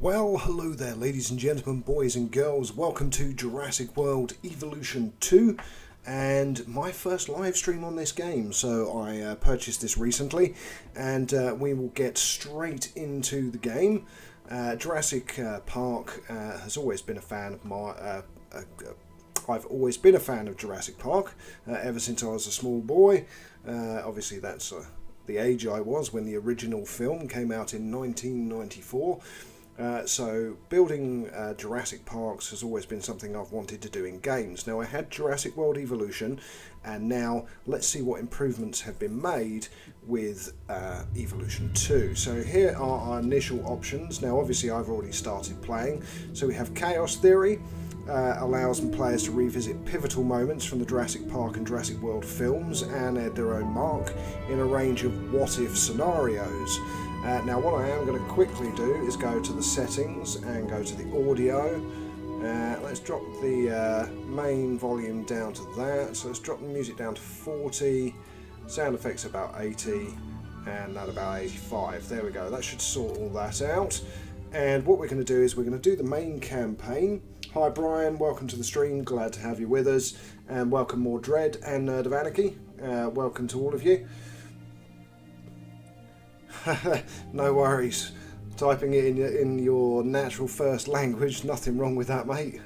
Well, hello there ladies and gentlemen, boys and girls, welcome to Jurassic World Evolution 2 and my first live stream on this game. So I purchased this recently and we will get straight into the game. Jurassic Park has always been a fan of my... I've always been a fan of Jurassic Park ever since I was a small boy. Obviously that's the age I was when the original film came out in 1994. So building Jurassic Parks has always been something I've wanted to do in games. Now I had Jurassic World Evolution and now let's see what improvements have been made with Evolution 2. So here are our initial options. Now obviously I've already started playing. So we have Chaos Theory. Allows players to revisit pivotal moments from the Jurassic Park and Jurassic World films and add their own mark in a range of what-if scenarios. Now what I am going to quickly do is go to the settings and go to the audio. Let's drop the main volume down to that. So let's drop the music down to 40, sound effects about 80 and that about 85. There we go, that should sort all that out. And what we're going to do is we're going to do the main campaign. Hi Brian, welcome to the stream, glad to have you with us, and welcome More Dread and Nerd of Anarchy, welcome to all of you. No worries, typing it in your natural first language, nothing wrong with that mate.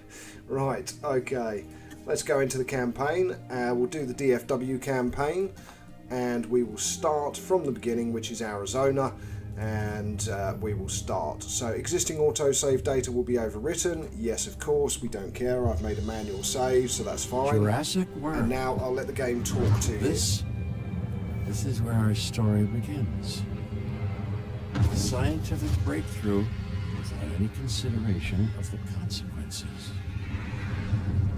Right, okay, let's go into the campaign. We'll do the DFW campaign and we will start from the beginning, which is Arizona. And we will start. So existing autosave data will be overwritten. Yes, of course, we don't care. I've made a manual save, so that's fine. Jurassic World. And now I'll let the game talk to you. This is where our story begins. A scientific breakthrough without any consideration of the consequences.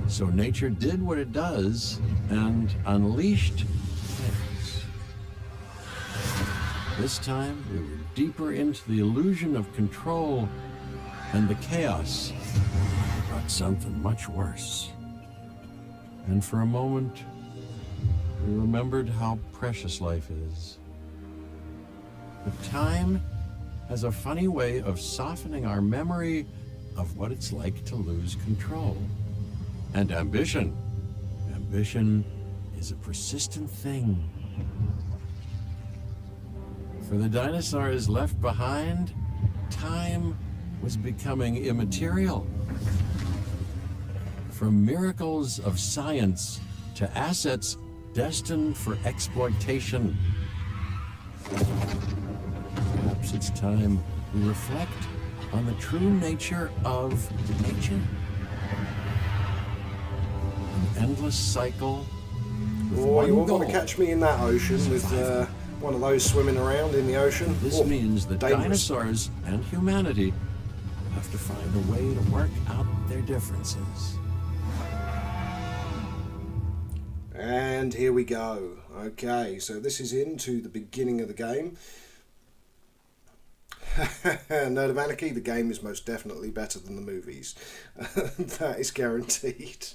So nature did what it does and unleashed chaos. This time we were deeper into the illusion of control, and the chaos brought something much worse. And for a moment, we remembered how precious life is. But time has a funny way of softening our memory of what it's like to lose control. And ambition is a persistent thing. For the dinosaurs left behind, time was becoming immaterial. From miracles of science to assets destined for exploitation. Perhaps it's time we reflect on the true nature of nature. An endless cycle with you one won't goal. want to catch me in that ocean with one of those swimming around in the ocean. This means that dinosaurs and humanity have to find a way to work out their differences. And here we go. Okay, so this is into the beginning of the game. Nerd of Anarchy, the game is most definitely better than the movies. That is guaranteed.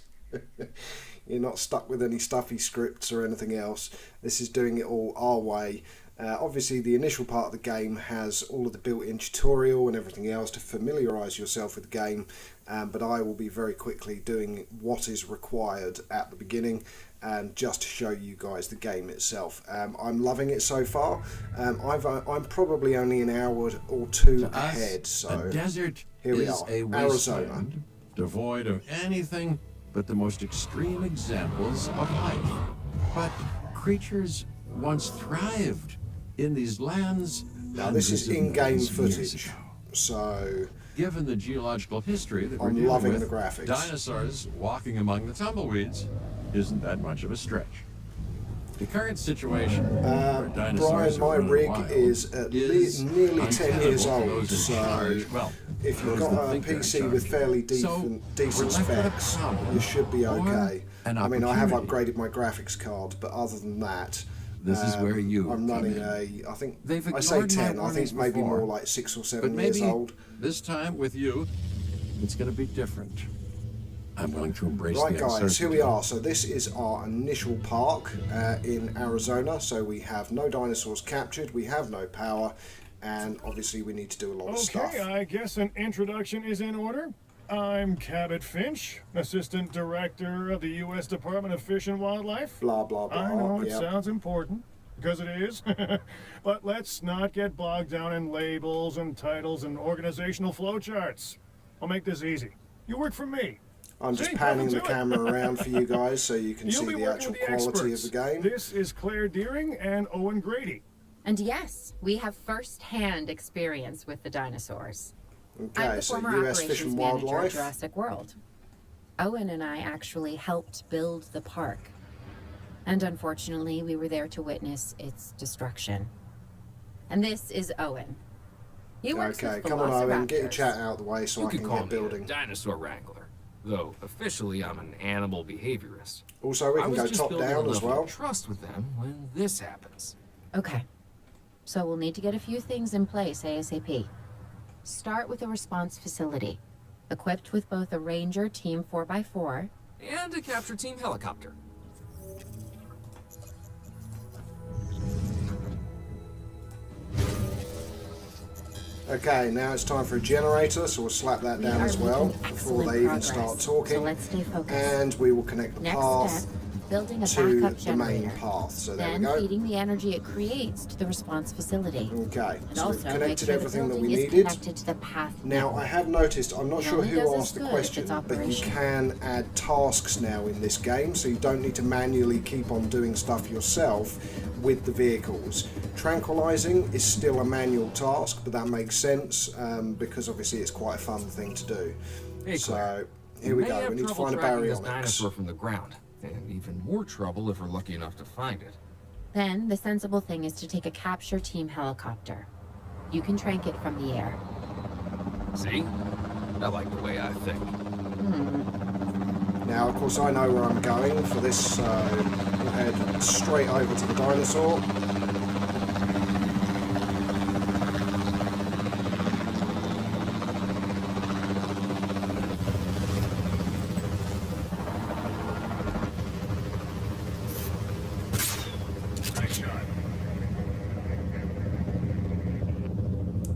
You're not stuck with any stuffy scripts or anything else. This is doing it all our way. Obviously the initial part of the game has all of the built-in tutorial and everything else to familiarise yourself with the game, but I will be very quickly doing what is required at the beginning and just to show you guys the game itself. I'm loving it so far. I'm probably only an hour or two ahead, so a desert here we is are, a Arizona. wasteland, devoid of anything but the most extreme examples of life. But creatures once thrived in these lands. Now this is in-game footage, ago. so Given the geological history that we're I'm dealing loving with, the graphics. dinosaurs walking among the tumbleweeds isn't that much of a stretch. The current situation where dinosaurs Brian, my are running rig wild is at nearly 10 years untenable for old, those in so charge. Well, if you've those got that a think they're in PC charge. with fairly So, decent we're left with a specs, problem you should be or okay. an I mean, I have opportunity. upgraded my graphics card, but other than that, This is where you I'm come running in. I think, They've I say ignored my 10, I think warnings it's maybe before, more like 6 or But 7 years maybe old. this time with you, it's going to be different. I'm willing to embrace Right the guys, uncertainty. here we are. So this is our initial park in Arizona. So we have no dinosaurs captured, we have no power, and obviously we need to do a lot of stuff. Okay, I guess an introduction is in order. I'm Cabot Finch, Assistant Director of the U.S. Department of Fish and Wildlife. Blah, blah, blah. I know it Yep. sounds important, because it is. But let's not get bogged down in labels and titles and organizational flowcharts. I'll make this easy. You work for me. I'm just See, panning the nothing to it. camera around for you guys so you can You'll see be the working actual with the quality experts. of the game. This is Claire Deering and Owen Grady. And yes, we have first-hand experience with the dinosaurs. I'm Okay, the so former US Fish operations and manager of Wildlife. Jurassic World. Owen and I actually helped build the park. And unfortunately, we were there to witness its destruction. And this is Owen. He works Okay, with come on Owen, get your velociraptors. chat out of the way so You I could can call get me building. a dinosaur wrangler, though officially I'm an animal behaviorist. Also, we I can was go just top building down a as level well. of trust with them when this happens. Okay. So we'll need to get a few things in place ASAP. Start with a response facility, equipped with both a Ranger Team 4x4 And a capture team helicopter. Okay, now it's time for a generator, so we'll slap that We down are as well making before excellent they even progress, start so talking. let's stay focused. And we will connect the Next path step, building a to backup the main generator. path. So there Then we go. feeding the energy it creates to the response facility. Okay, And so we've also make connected sure the everything that we building is needed. connected to the path Now, I network. have noticed, I'm not It sure only who does us asked the good if question, it's but you operational. can add tasks now in this game, so you don't need to manually keep on doing stuff yourself with the vehicles. Tranquilizing is still a manual task, but that makes sense because obviously it's quite a fun thing to do. Hey, Claire, So here we may go, have we need to trouble find a tracking this baryonyx. dinosaur from the ground, and even more trouble if we're lucky enough to find it. Then the sensible thing is to take a capture team helicopter. You can trank it from the air. See? I like the way I think. Now, of course, I know where I'm going for this, so we'll head straight over to the dinosaur.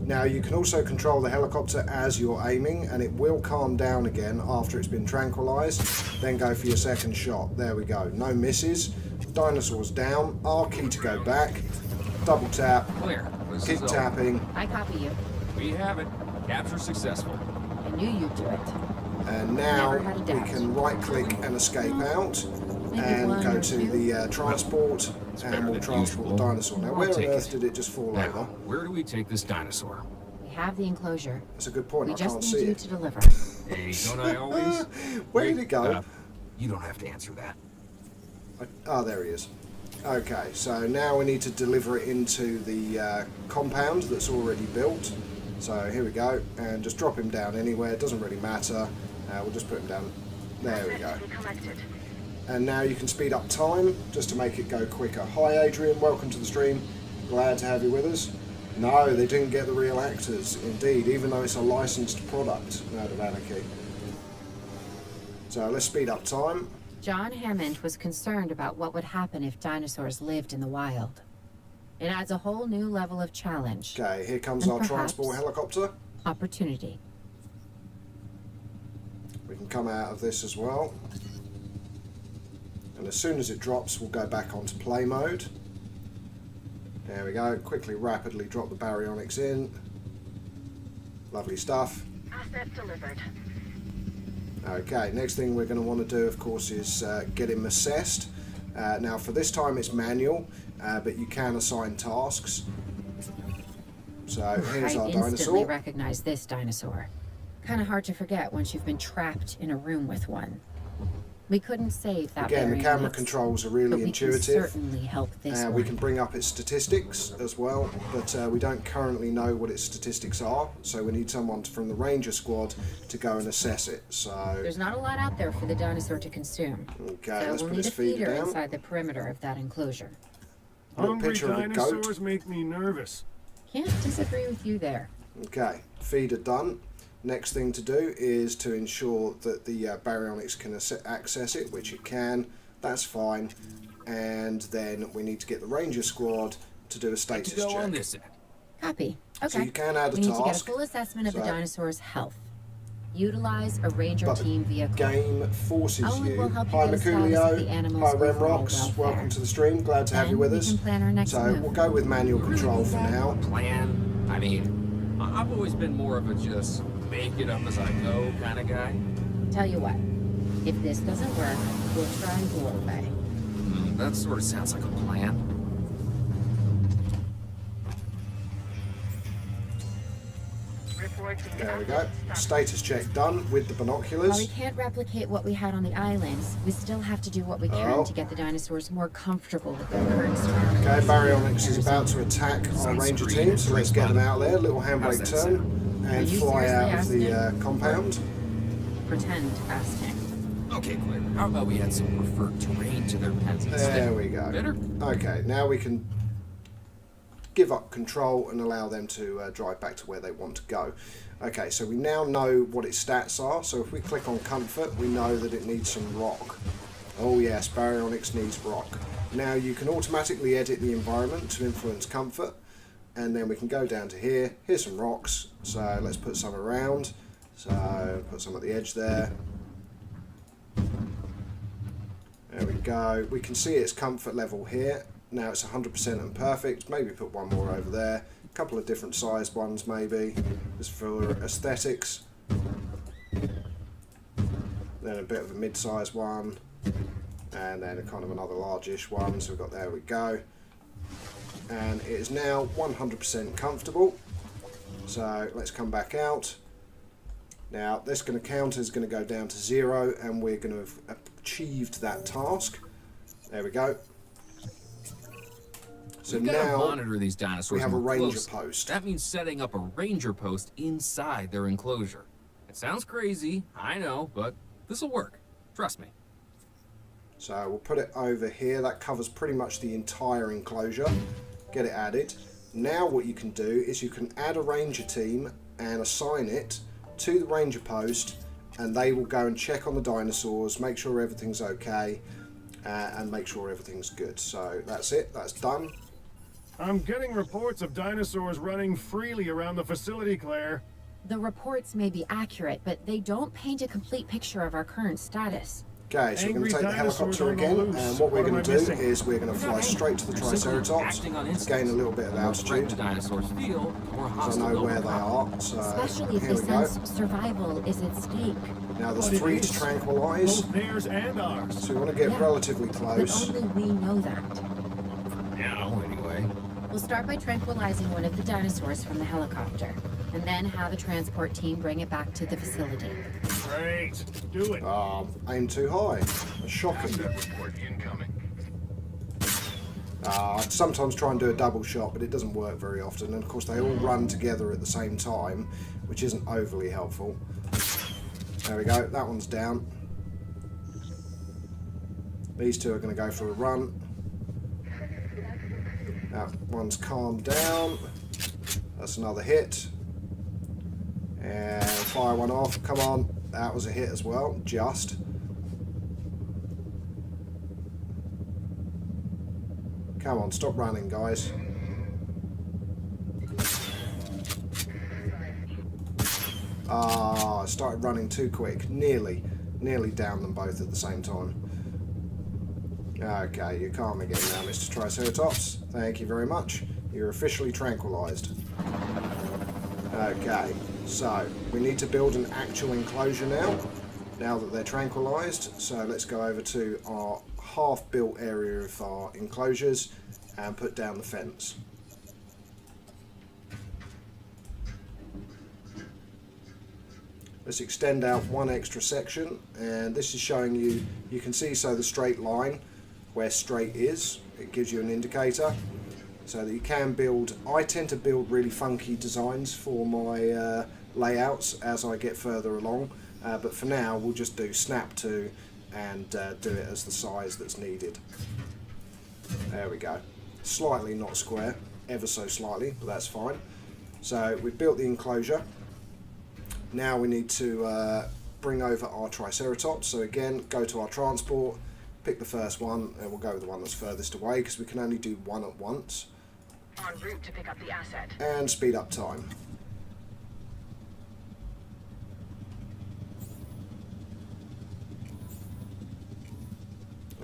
Now you can also control the helicopter as you're aiming, and it will calm down again after it's been tranquilized. Then go for your second shot. There we go. No misses. Dinosaur's down. R key to go back. Double tap. Claire, this Keep is Owen. tapping. I copy you. We have it. Capture successful. I knew you'd do it. And now Never had a we doubt. can right click and escape out. Maybe And one go or to two? the transport, better and we'll than transport the usual. dinosaur. Now I'll where on take earth it. did it just fall Now, over? where do we take this dinosaur? We have the enclosure. That's a good point, We I just can't need see you it. to deliver. Hey, don't I always? Where Wait, did it go? You don't have to answer that. Oh, there he is. Okay, so now we need to deliver it into the compound that's already built. So here we go, and just drop him down anywhere, it doesn't really matter. We'll just put him down. There we go. And now you can speed up time just to make it go quicker. Hi Adrian, welcome to the stream. Glad to have you with us. No, they didn't get the real actors, indeed, even though it's a licensed product out of Anarchy. So let's speed up time. John Hammond was concerned about what would happen if dinosaurs lived in the wild. It adds a whole new level of challenge. Okay, here comes And our perhaps transport helicopter. opportunity. We can come out of this as well. And as soon as it drops, we'll go back onto play mode. There we go. Quickly, rapidly drop the baryonyx in. Lovely stuff. Asset delivered. Okay, next thing we're going to want to do, of course, is get him assessed. Now, for this time, it's manual, but you can assign tasks. So here's I our instantly dinosaur. recognize this dinosaur. Kind of hard to forget once you've been trapped in a room with one. We couldn't save that Again, the camera baryonyx, controls are but really we can intuitive. certainly help this one. We can bring up its statistics as well, but we don't currently know what its statistics are, so we need someone from the Ranger squad to go and assess it. So, There's not a lot out there for the dinosaur to consume. okay, So let's we'll put need his a feeder feeder down. inside the perimeter of that enclosure. Little Hungry picture of a goat. dinosaurs make me nervous. Can't disagree with you there. Okay, feeder done. Next thing to do is to ensure that the baryonyx can access it, which it can. That's fine. And then we need to get the Ranger squad to do a Good status to go check. on this end. Copy. Okay. So you can add a we need to get a task. full assessment of the So- dinosaur's health. Utilize a ranger But the team vehicle. game forces Owen you. will help you Hi get a status of the Merculio, animal's hi overall Remrox, welfare. welcome to the stream, glad to have Then you with we us. can plan our next So move. we'll go with manual control for now. Plan? I mean, I've always been more of a just make it up as I go kind of guy. Tell you what, if this doesn't work, we'll try your way. That sort of sounds like a plan. There we go. Status check done with the While we binoculars. can't replicate what we had on the islands, we still have to do what we can Oh. to get the dinosaurs more comfortable with their current surroundings. Okay, Baryonyx is about to attack our ranger team, so let's get them out there. Little handbrake How's that turn Are and you fly out of seriously the asking? compound. Pretend asked him. Okay, Claire. How about we add some preferred terrain to their pens instead? There we go. Better? Okay, now we can give up control and allow them to drive back to where they want to go. Okay, so we now know what its stats are. So if we click on comfort, we know that it needs some rock. Oh yes, Baryonyx needs rock. Now you can automatically edit the environment to influence comfort, and then we can go down to here. Here's some rocks, so let's put some around. So put some at the edge there. There we go. We can see its comfort level here. Now it's 100% and perfect. Maybe put one more over there. A couple of different sized ones maybe, just for aesthetics. Then a bit of a mid-sized one. And then a kind of another largish one. So we've got, there we go. And it is now 100% comfortable. So let's come back out. Now this going to count is going to go down to 0, and we're going to have achieved that task. There we go. So We've got to now monitor these dinosaurs we have a more ranger closely. post. That means setting up a ranger post inside their enclosure. It sounds crazy, I know, but this will work. Trust me. So we'll put it over here. That covers pretty much the entire enclosure. Get it added. Now what you can do is you can add a ranger team and assign it to the ranger post, and they will go and check on the dinosaurs, make sure everything's okay, and make sure everything's good. So that's it. That's done. I'm getting reports of dinosaurs running freely around the facility, Claire. The reports may be accurate, but they don't paint a complete picture of our current status. Okay, so we're going Angry to take the dinosaurs helicopter on the again, loose. and what we're What am going to I do missing? is we're going to fly straight to the They're simply Triceratops, acting on gain a instincts. little bit of The more threatened altitude, the dinosaurs feel, the more so I hostile know they'll where they become. are. So Especially if here they we go. sense survival is at stake. Now there's But it 3 to is. tranquilize, Both theirs and ours. so we want to get Yeah, relatively But close. only we know that. Now, anyway. We'll start by tranquilizing one of the dinosaurs from the helicopter, and then have a transport team bring it back to the facility. Great. Do it. Aim too high. Shocking. I sometimes try and do a double shot, but it doesn't work very often. And of course, they all run together at the same time, which isn't overly helpful. There we go. That one's down. These two are going to go for a run. That one's calmed down. That's another hit. And fire one off. Come on. That was a hit as well. Just. Come on, stop running, guys. I started running too quick. Nearly downed them both at the same time. Okay, you calm again now, Mr. Triceratops. Thank you very much. You're officially tranquilized. Okay, so we need to build an actual enclosure now that they're tranquilized. So let's go over to our half-built area of our enclosures and put down the fence. Let's extend out one extra section, and this is showing you, you can see the straight line where straight is. It gives you an indicator so that you can build. I tend to build really funky designs for my layouts as I get further along, but for now we'll just do snap to and do it as the size that's needed. There we go. Slightly not square, ever so slightly, but that's fine. So we've built the enclosure. Now we need to bring over our Triceratops. So again, go to our transport, pick the first one, and we'll go with the one that's furthest away because we can only do one at once. En route to pick up the asset. And speed up time.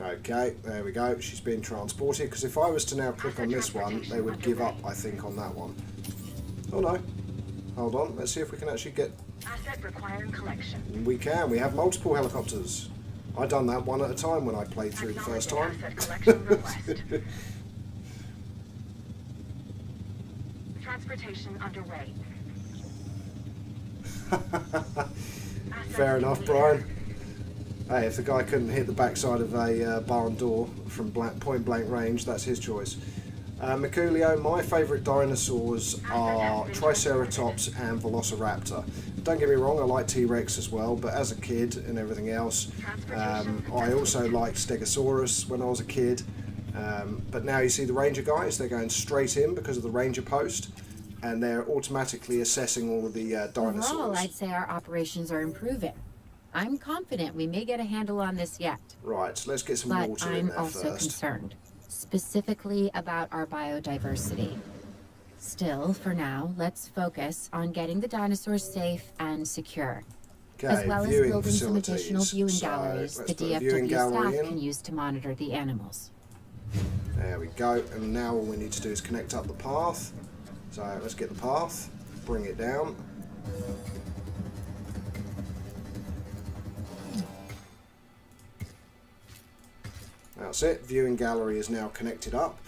Okay, there we go. She's being transported, because if I was to now click on this one, they would give up, I think, on that one. Oh no. Hold on, let's see if we can actually get... Asset requiring collection. We can, we have multiple helicopters. I done that one at a time when I played through the first time. Asset collection request. Transportation underway. Fair enough, Brian. Hey, if the guy couldn't hit the backside of a barn door from point blank range, that's his choice. Merculio, my favourite dinosaurs are Triceratops and Velociraptor. Don't get me wrong, I like T-Rex as well, but as a kid and everything else, I also liked Stegosaurus when I was a kid. But now you see the Ranger guys, they're going straight in because of the Ranger post, and they're automatically assessing all of the dinosaurs. Overall, I'd say our operations are improving. I'm confident we may get a handle on this yet. Right, so let's get some But water in I'm there also first. concerned, specifically about our biodiversity. Still, for now, let's focus on getting the dinosaurs safe and secure. Okay, As well as viewing building some additional facilities. viewing So, galleries let's the put a viewing DFW gallery staff in. can use to monitor the animals. There we go, and now all we need to do is connect up the path. So let's get the path, bring it down. That's it, viewing gallery is now connected up.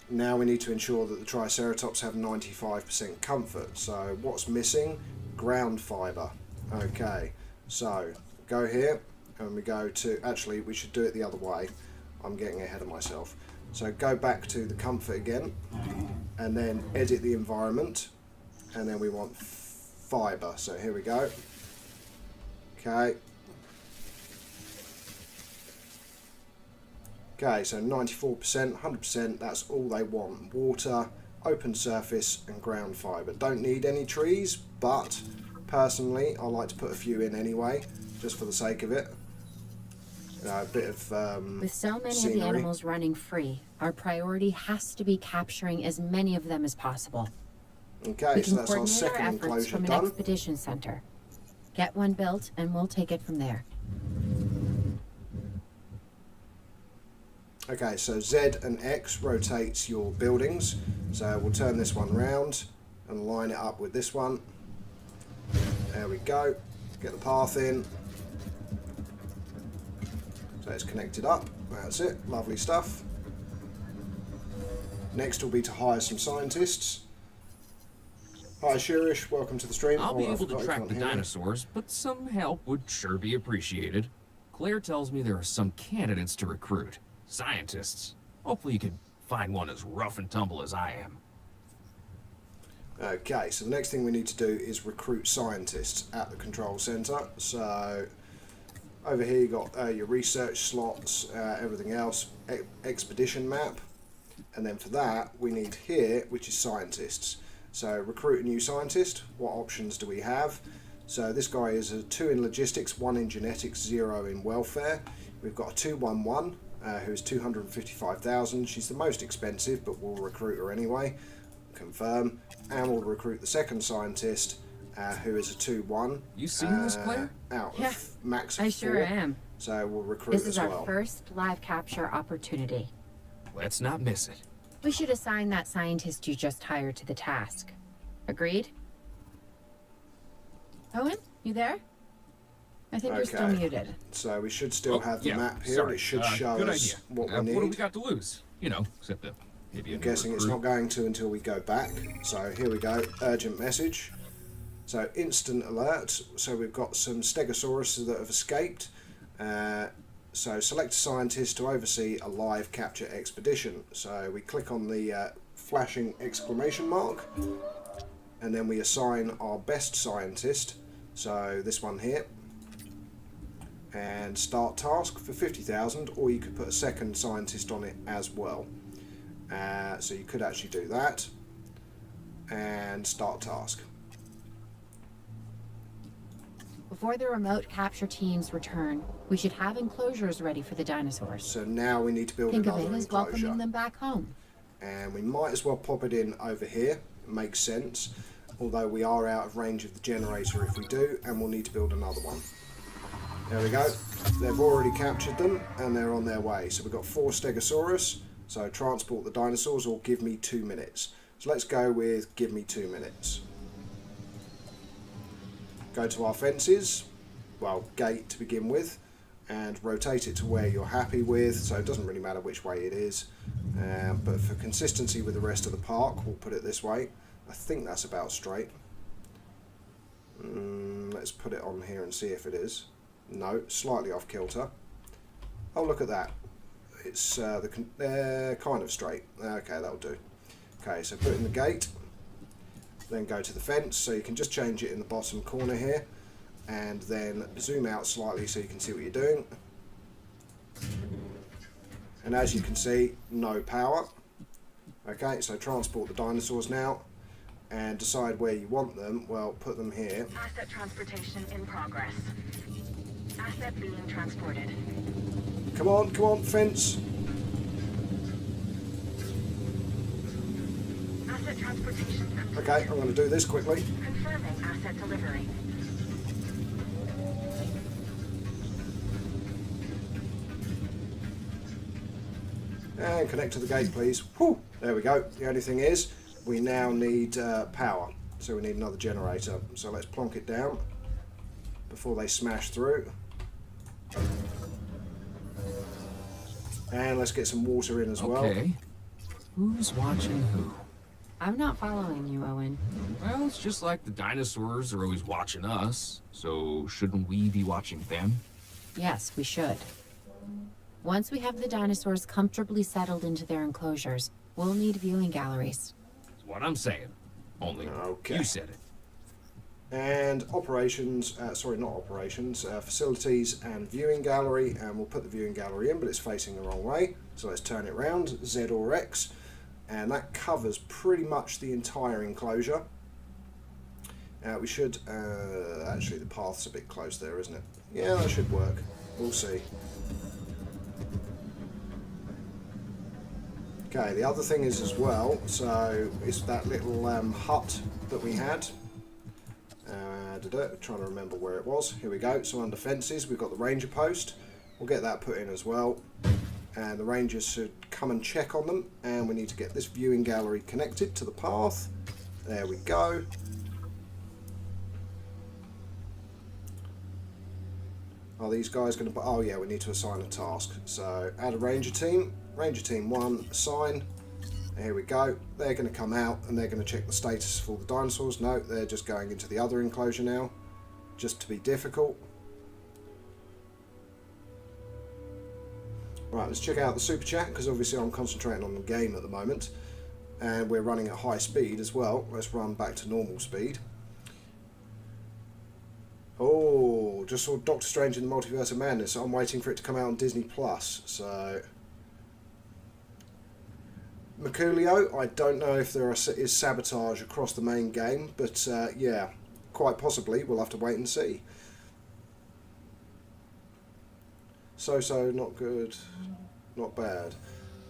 Now we need to ensure that the Triceratops have 95% comfort. So what's missing? Ground fibre. Okay, so go here and we go to, actually we should do it the other way. I'm getting ahead of myself. So go back to the comfort again and then edit the environment, and then we want fibre. So here we go. Okay. Okay, so 94%, 100%, that's all they want. Water, open surface and ground fibre. Don't need any trees, but personally I like to put a few in anyway, just for the sake of it. A bit of With so many scenery. of the animals running free, our priority has to be capturing as many of them as possible. Okay, We so can that's our coordinate our second efforts enclosure from an done. expedition center. Get one built and we'll take it from there. Okay, so Z and X rotates your buildings. So we'll turn this one round and line it up with this one. There we go. Get the path in. So it's connected up. That's it. Lovely stuff. Next will be to hire some scientists. Hi Shirish, welcome to the stream. I'll Oh, be I able forgot to you track can't the hear me. dinosaurs, but some help would sure be appreciated. Claire tells me there are some candidates to recruit. Scientists. Hopefully you can find one as rough and tumble as I am. Okay, so the next thing we need to do is recruit scientists at the control center. So over here you got your research slots, everything else, expedition map, and then for that we need here, which is scientists. So recruit a new scientist. What options do we have? So this guy is a 2 in logistics, 1 in genetics, 0 in welfare. We've got a 211 who's 255,000. She's the most expensive, but we'll recruit her anyway. Confirm. And we'll recruit the second scientist, who is a 2-1. You seen this, Claire? Out Yeah, of max of I 4. sure am. So we'll recruit This as is our well. first live capture opportunity. Let's not miss it. We should assign that scientist you just hired to the task. Agreed? Owen, you there? I think you're still Okay. muted. So we should still have the yeah, map here. sorry. It should show good us idea. what we What do we need. got to lose? You know, except the maybe a I'm new guessing it's recruit. not going to until we go back. So here we go, urgent message. So instant alert. So we've got some Stegosaurus that have escaped. So select a scientist to oversee a live capture expedition. So we click on the flashing exclamation mark, and then we assign our best scientist. So this one here. And start task for 50,000, or you could put a second scientist on it as well. So you could actually do that and start task. Before the remote capture teams return, we should have enclosures ready for the dinosaurs. So now we need to build Think of another it as enclosure. welcoming them back home. And we might as well pop it in over here. It makes sense. Although we are out of range of the generator if we do, and we'll need to build another one. There we go. They've already captured them, and they're on their way. So we've got 4 Stegosaurus. So transport the dinosaurs or give me 2 minutes. So let's go with give me 2 minutes. Go to our fences, well, gate to begin with, and rotate it to where you're happy with. So it doesn't really matter which way it is. But for consistency with the rest of the park, we'll put it this way. I think that's about straight. Let's put it on here and see if it is. No, slightly off kilter. Oh, look at that. It's kind of straight. Okay, that'll do. Okay, so put in the gate. Then go to the fence. So you can just change it in the bottom corner here. And then zoom out slightly so you can see what you're doing. And as you can see, no power. Okay, so transport the dinosaurs now. And decide where you want them. Well, put them here. Asset transportation in progress. Asset being transported. Come on, fence. Asset transportation complete. Okay, I'm going to do this quickly. Confirming asset delivery. And connect to the gate, please. Whew, there we go. The only thing is, we now need power. So we need another generator. So let's plonk it down before they smash through. And let's get some water in as well. Okay. Who's watching who? I'm not following you, Owen. Well, it's just like the dinosaurs are always watching us, so shouldn't we be watching them? Yes, we should. Once we have the dinosaurs comfortably settled into their enclosures, we'll need viewing galleries. That's what I'm saying. Only Okay. you said it. And operations, sorry, not operations, facilities and viewing gallery. And we'll put the viewing gallery in, but it's facing the wrong way. So let's turn it around, Z or X. And that covers pretty much the entire enclosure. We should, actually the path's a bit close there, isn't it? Yeah, that should work. We'll see. Okay, the other thing is as well, so it's that little hut that we had. Trying to remember where it was. Here we go. So under fences, we've got the ranger post. We'll get that put in as well. And the rangers should come and check on them. And we need to get this viewing gallery connected to the path. There we go. Are these guys going to... Oh yeah, we need to assign a task. So add a ranger team. Ranger team 1, assign. Here we go. They're going to come out and they're going to check the status for the dinosaurs. No, they're just going into the other enclosure now, just to be difficult. Right, let's check out the super chat, because obviously I'm concentrating on the game at the moment. And we're running at high speed as well. Let's run back to normal speed. Oh, just saw Doctor Strange in the Multiverse of Madness. I'm waiting for it to come out on Disney Plus. So, Merculio, I don't know if there is sabotage across the main game, but yeah, quite possibly. We'll have to wait and see. So, not good, not bad.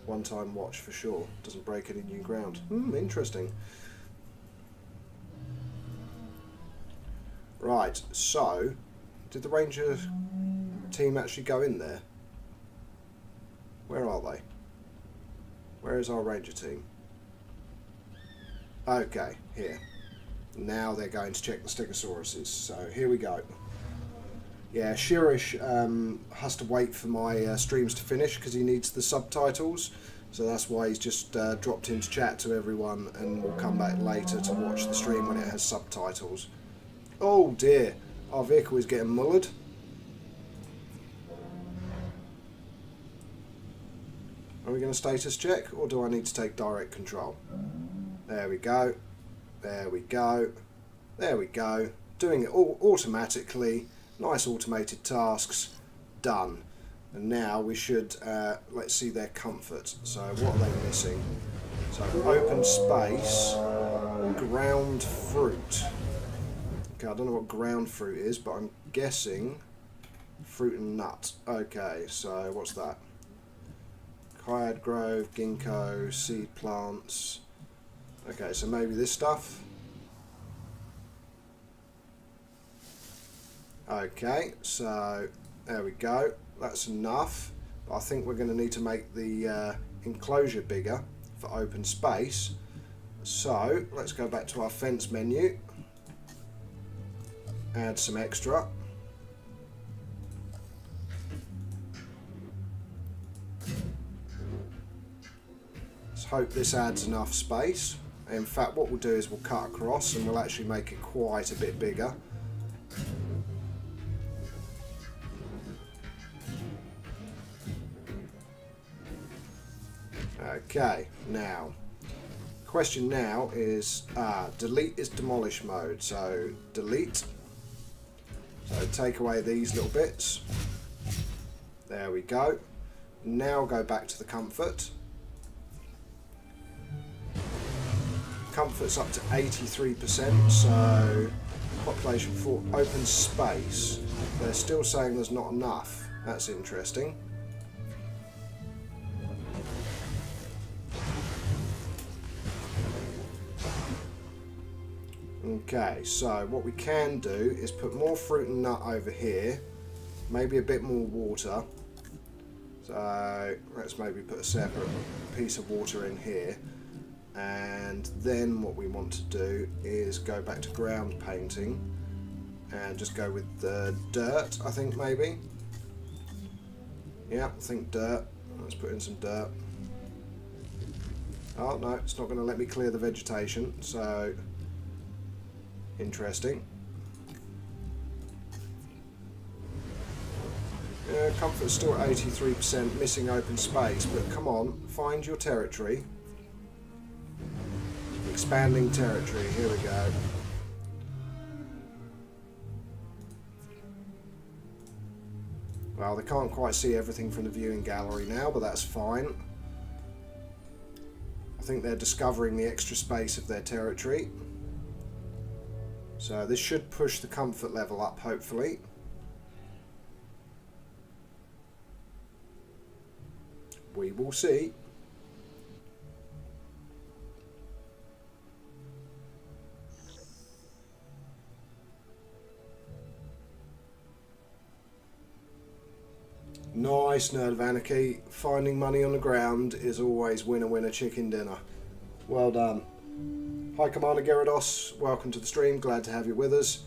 One-time watch for sure. Doesn't break any new ground. Interesting. Right, so, did the Ranger team actually go in there? Where are they? Where is our Ranger team? Okay, here. Now they're going to check the Stegosauruses, so here we go. Yeah, Shirish has to wait for my streams to finish because he needs the subtitles, so that's why he's just dropped into chat to everyone, and we'll come back later to watch the stream when it has subtitles. Oh dear, our vehicle is getting mullered. Are we going to status check, or do I need to take direct control? There we go. There we go. There we go. Doing it all automatically. Nice automated tasks. Done. And now we should, let's see their comfort. So what are they missing? So open space, ground fruit. Okay, I don't know what ground fruit is, but I'm guessing fruit and nut. Okay, so what's that? Hyad grove, ginkgo, seed plants. Okay, so maybe this stuff. Okay, so there we go. That's enough. But I think we're going to need to make the enclosure bigger for open space. So let's go back to our fence menu. Add some extra. Let's hope this adds enough space. In fact, what we'll do is we'll cut across and we'll actually make it quite a bit bigger. Okay, now, question now is, delete is demolish mode, so delete. So take away these little bits. There we go. Now go back to the comfort. Comfort's up to 83%, so population for open space. They're still saying there's not enough. That's interesting. Okay, so what we can do is put more fruit and nut over here, maybe a bit more water. So let's maybe put a separate piece of water in here. And then what we want to do is go back to ground painting and just go with the dirt, I think maybe. Yeah, I think dirt. Let's put in some dirt. Oh no, it's not going to let me clear the vegetation, so interesting. Yeah, comfort's still at 83%, missing open space, but come on, find your territory. Expanding territory, here we go. Well, they can't quite see everything from the viewing gallery now, but that's fine. I think they're discovering the extra space of their territory. So this should push the comfort level up, hopefully. We will see. Nice, Nerd of Anarchy. Finding money on the ground is always winner winner chicken dinner. Well done. Hi Commander Gyarados, welcome to the stream, glad to have you with us.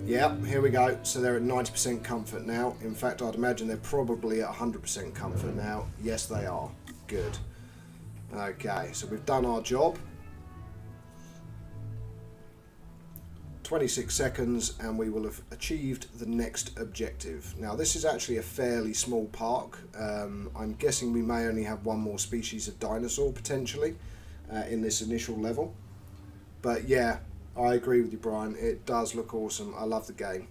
Yep, here we go. So they're at 90% comfort now. In fact, I'd imagine they're probably at 100% comfort now. Yes, they are. Good. Okay, so we've done our job. 26 seconds and we will have achieved the next objective. Now this is actually a fairly small park. I'm guessing we may only have one more species of dinosaur potentially in this initial level. But yeah, I agree with you, Brian. It does look awesome. I love the game.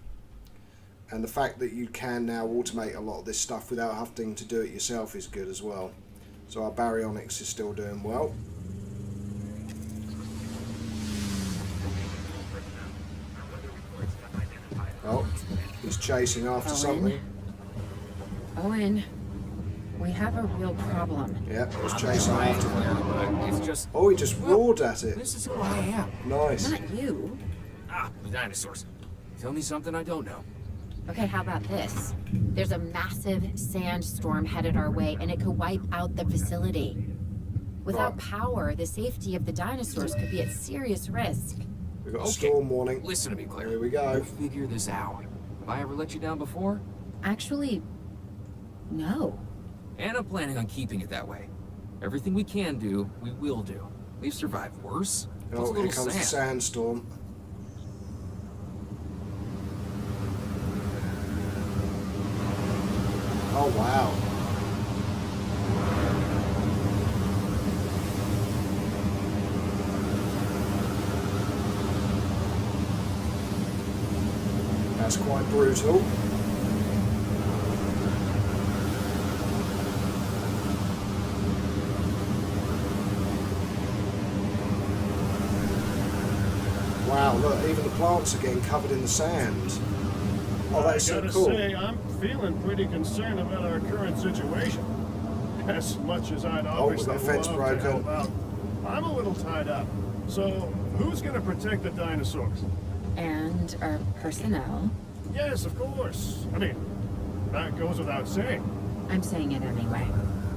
And the fact that you can now automate a lot of this stuff without having to do it yourself is good as well. So our baryonyx is still doing well. Oh, he's chasing after something. Owen, we have a real problem. Yeah, he's chasing after him. It's just... Oh, he just roared at it. This is who I am. Nice. Not you. The dinosaurs. Tell me something I don't know. Okay, how about this? There's a massive sandstorm headed our way, and it could wipe out the facility. Without Right. power, the safety of the dinosaurs could be at serious risk. We've got a storm warning. Listen to me, Claire. Here we go. We'll figure this out. Have I ever let you down before? Actually, no. And I'm planning on keeping it that way. Everything we can do, we will do. We've survived worse. Just a Oh, here little comes the sand. sandstorm. Oh, wow. That's quite brutal. Wow, look, even the plants are getting covered in the sand. Oh, that's I so gotta cool. say, I'm feeling pretty concerned about our current situation. As much as I'd we've obviously got a fence love broken. to help out, I'm a little tied up. So, who's gonna protect the dinosaurs? And our personnel. Yes, of course. I mean, that goes without saying. I'm saying it anyway.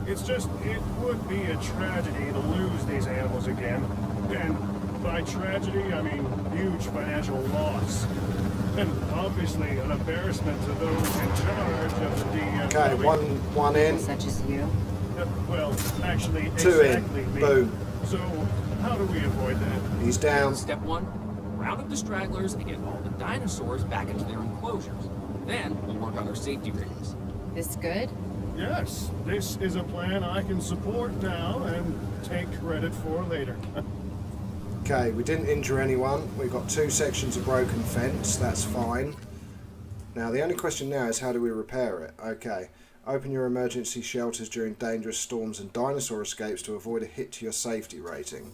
It's just, it would be a tragedy to lose these animals again. And by tragedy, I mean huge financial loss. And obviously an embarrassment to those in charge of the DFW. Okay, one in. Such as you. Well, actually, Two in. exactly me. Boom. So, how do we avoid that? He's down. Step 1, round up the stragglers and get all the dinosaurs back into their enclosures. Then we'll work on their safety ratings. This good? Yes, this is a plan I can support now and take credit for later. Okay, we didn't injure anyone. We've got 2 sections of broken fence. That's fine. Now, the only question now is how do we repair it? Okay. Open your emergency shelters during dangerous storms and dinosaur escapes to avoid a hit to your safety rating.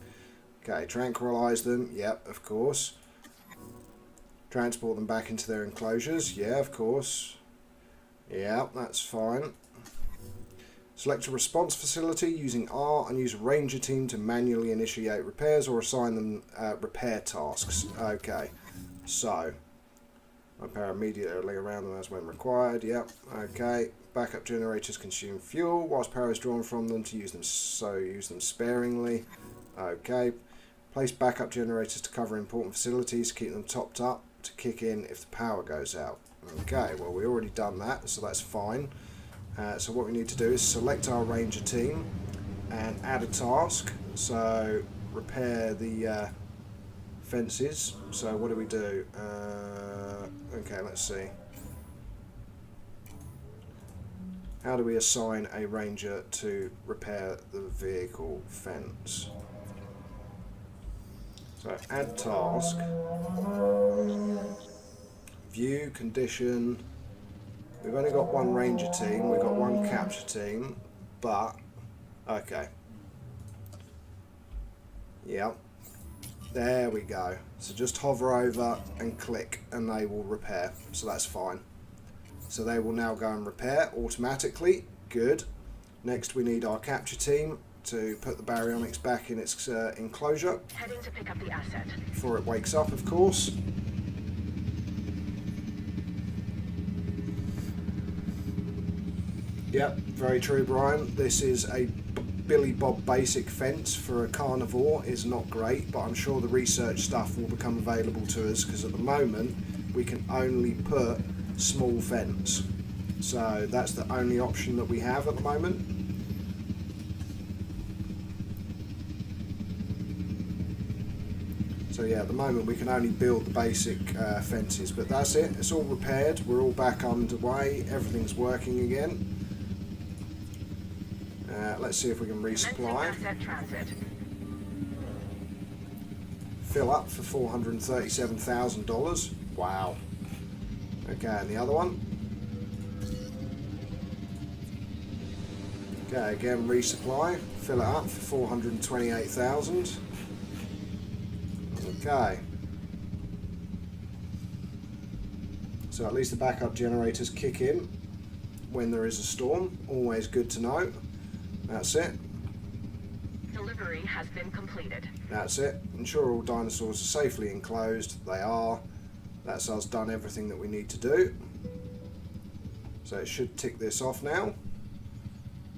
Okay, tranquilize them. Yep, of course. Transport them back into their enclosures. Yeah, of course. Yeah, that's fine. Select a response facility using R and use a ranger team to manually initiate repairs or assign them repair tasks. Okay, so repair immediately around them as when required. Yep, okay. Backup generators consume fuel whilst power is drawn from them to use them, so use them sparingly. Okay. Place backup generators to cover important facilities, keep them topped up to kick in if the power goes out. Okay, well we already done that, so that's fine. So what we need to do is select our ranger team and add a task. So repair the fences. So what do we do? Okay, let's see. How do we assign a ranger to repair the vehicle fence? So add task. View, condition. We've only got 1 ranger team, we've got 1 capture team, but, okay. Yep. There we go. So just hover over and click and they will repair. So that's fine. So they will now go and repair automatically. Good. Next we need our capture team to put the baryonyx back in its enclosure. Heading to pick up the asset. Before it wakes up, of course. Yep, very true, Brian. This is a Billy Bob basic fence for a carnivore. It's not great, but I'm sure the research stuff will become available to us because at the moment we can only put small fence. So that's the only option that we have at the moment. So yeah, at the moment we can only build the basic fences, but that's it. It's all repaired. We're all back underway. Everything's working again. Let's see if we can resupply. Asset transit. Fill up for $437,000. Wow. Okay, and the other one. Okay, again resupply. Fill it up for $428,000. Okay. So at least the backup generators kick in when there is a storm. Always good to know. That's it. Delivery has been completed. That's it. Ensure all dinosaurs are safely enclosed. They are. That's us done everything that we need to do. So it should tick this off now.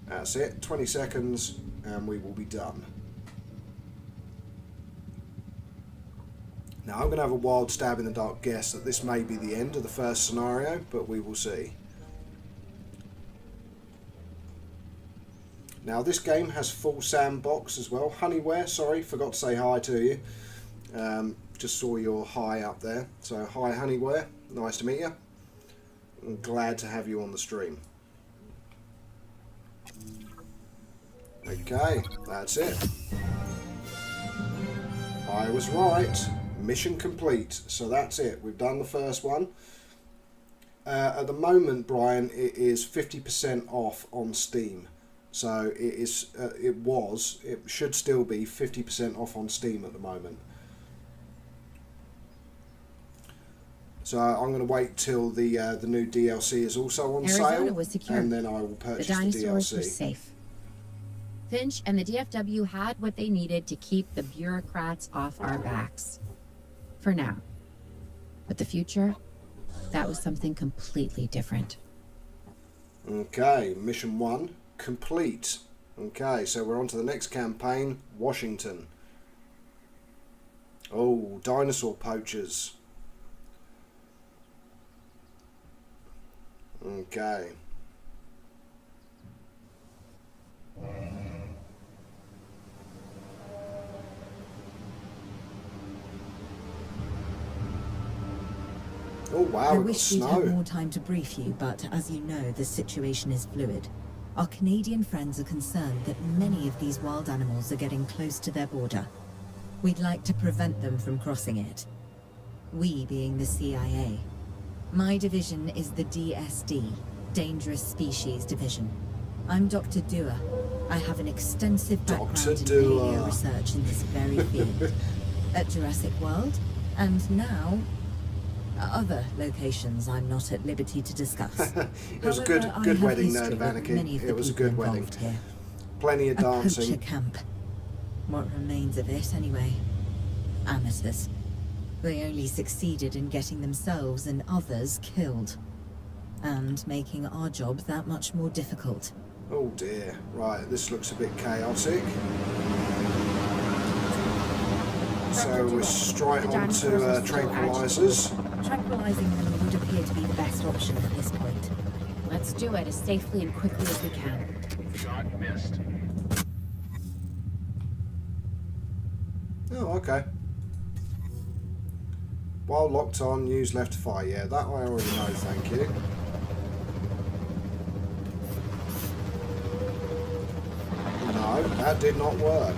That's it. 20 seconds and we will be done. Now I'm going to have a wild stab in the dark guess that this may be the end of the first scenario, but we will see. Now this game has full sandbox as well. Honeyware, sorry, forgot to say hi to you. Just saw your hi up there. So hi Honeyware, nice to meet you. I'm glad to have you on the stream. Okay, that's it. I was right. Mission complete. So that's it. We've done the first one. At the moment, Brian, it is 50% off on Steam. So it is. It should still be 50% off on Steam at the moment. So I'm going to wait till the new DLC is also on Arizona sale, was secure. and then I will The purchase the dinosaurs were DLC. safe. Finch and the DFW had what they needed to keep the bureaucrats off our backs. For now. But the future, that was something completely different. Okay, mission 1 complete. Okay, so we're on to the next campaign, Washington. Oh, dinosaur poachers. Okay. Oh wow, I we've got wish we'd had snow. more time to brief you, but as you know, the situation is fluid. Our Canadian friends are concerned that many of these wild animals are getting close to their border. We'd like to prevent them from crossing it. We being the CIA. My division is the DSD, Dangerous Species Division. I'm Dr. Dua. I have an extensive background Dr. in Dua. paleo research in this very field. At Jurassic World, and now other locations I'm not at liberty to discuss. It was a However, I good have wedding, history Nerd of with many Anarchy. of the It was a people good wedding. involved here. Plenty of A poacher dancing. camp. What remains of it, anyway. Amateurs. They only succeeded in getting themselves and others killed. And making our job that much more difficult. Oh dear. Right, this looks a bit chaotic. So we're straight The on dinosaurs to are still tranquilizers. Tranquilizing them would appear to be the best option at this point. Let's do it as safely and quickly as we can. Shot missed. Oh, okay. While locked on, use left to fire. Yeah, that I already know, thank you. No, that did not work.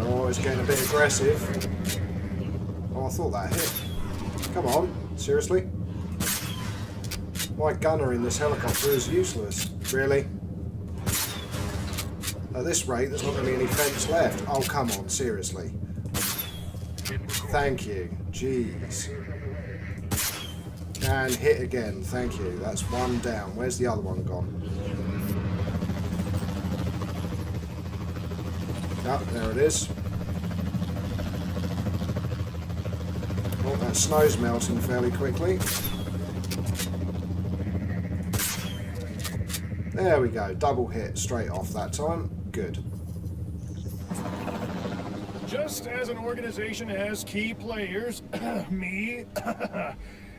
Oh, it's getting a bit aggressive. Oh, I thought that hit. Come on, seriously? My gunner in this helicopter is useless. Really? At this rate, there's not going to be any fence left. Oh, come on, seriously. Thank you. Jeez. And hit again. Thank you. That's one down. Where's the other one gone? Oh, there it is. Oh, that snow's melting fairly quickly. There we go. Double hit straight off that time. Good. Just as an organization has key players, me,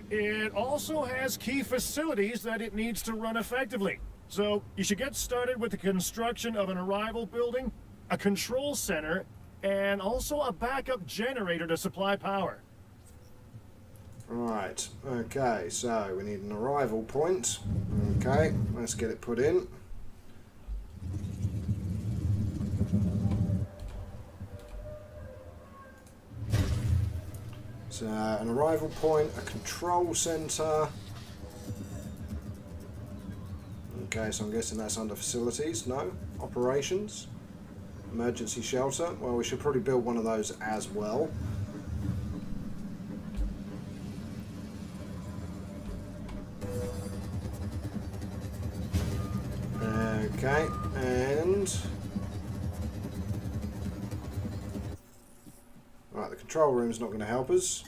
it also has key facilities that it needs to run effectively. So you should get started with the construction of an arrival building, a control center, and also a backup generator to supply power. Right. Okay, so we need an arrival point. Okay, let's get it put in. So, an arrival point, a control center. Okay, so I'm guessing that's under facilities. No? Operations? Emergency shelter? Well, we should probably build one of those as well. Okay, and... Right, the control room's not going to help us.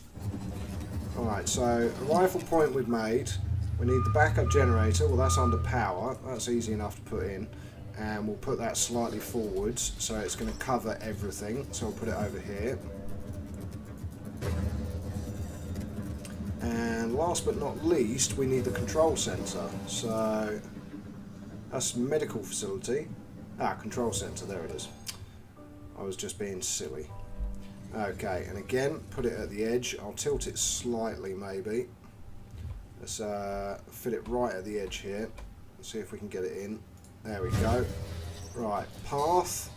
Alright, so a rifle point we've made. We need the backup generator. Well, that's under power. That's easy enough to put in. And we'll put that slightly forwards, so it's going to cover everything. So we'll put it over here. And last but not least, we need the control center. So that's medical facility. Ah, control center, there it is. I was just being silly. Okay, and again, put it at the edge. I'll tilt it slightly, maybe. Let's fit it right at the edge here. Let's see if we can get it in. There we go. Right, path.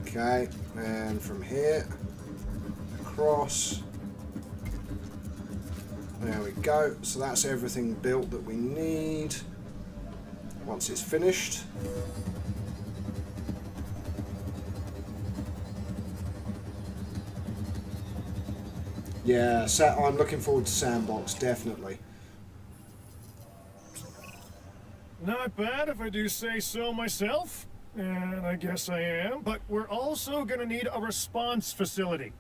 Okay, and from here, across. There we go. So that's everything built that we need. once it's finished. Yeah, I'm looking forward to Sandbox, definitely. Not bad if I do say so myself. And I guess I am. But we're also gonna need a response facility.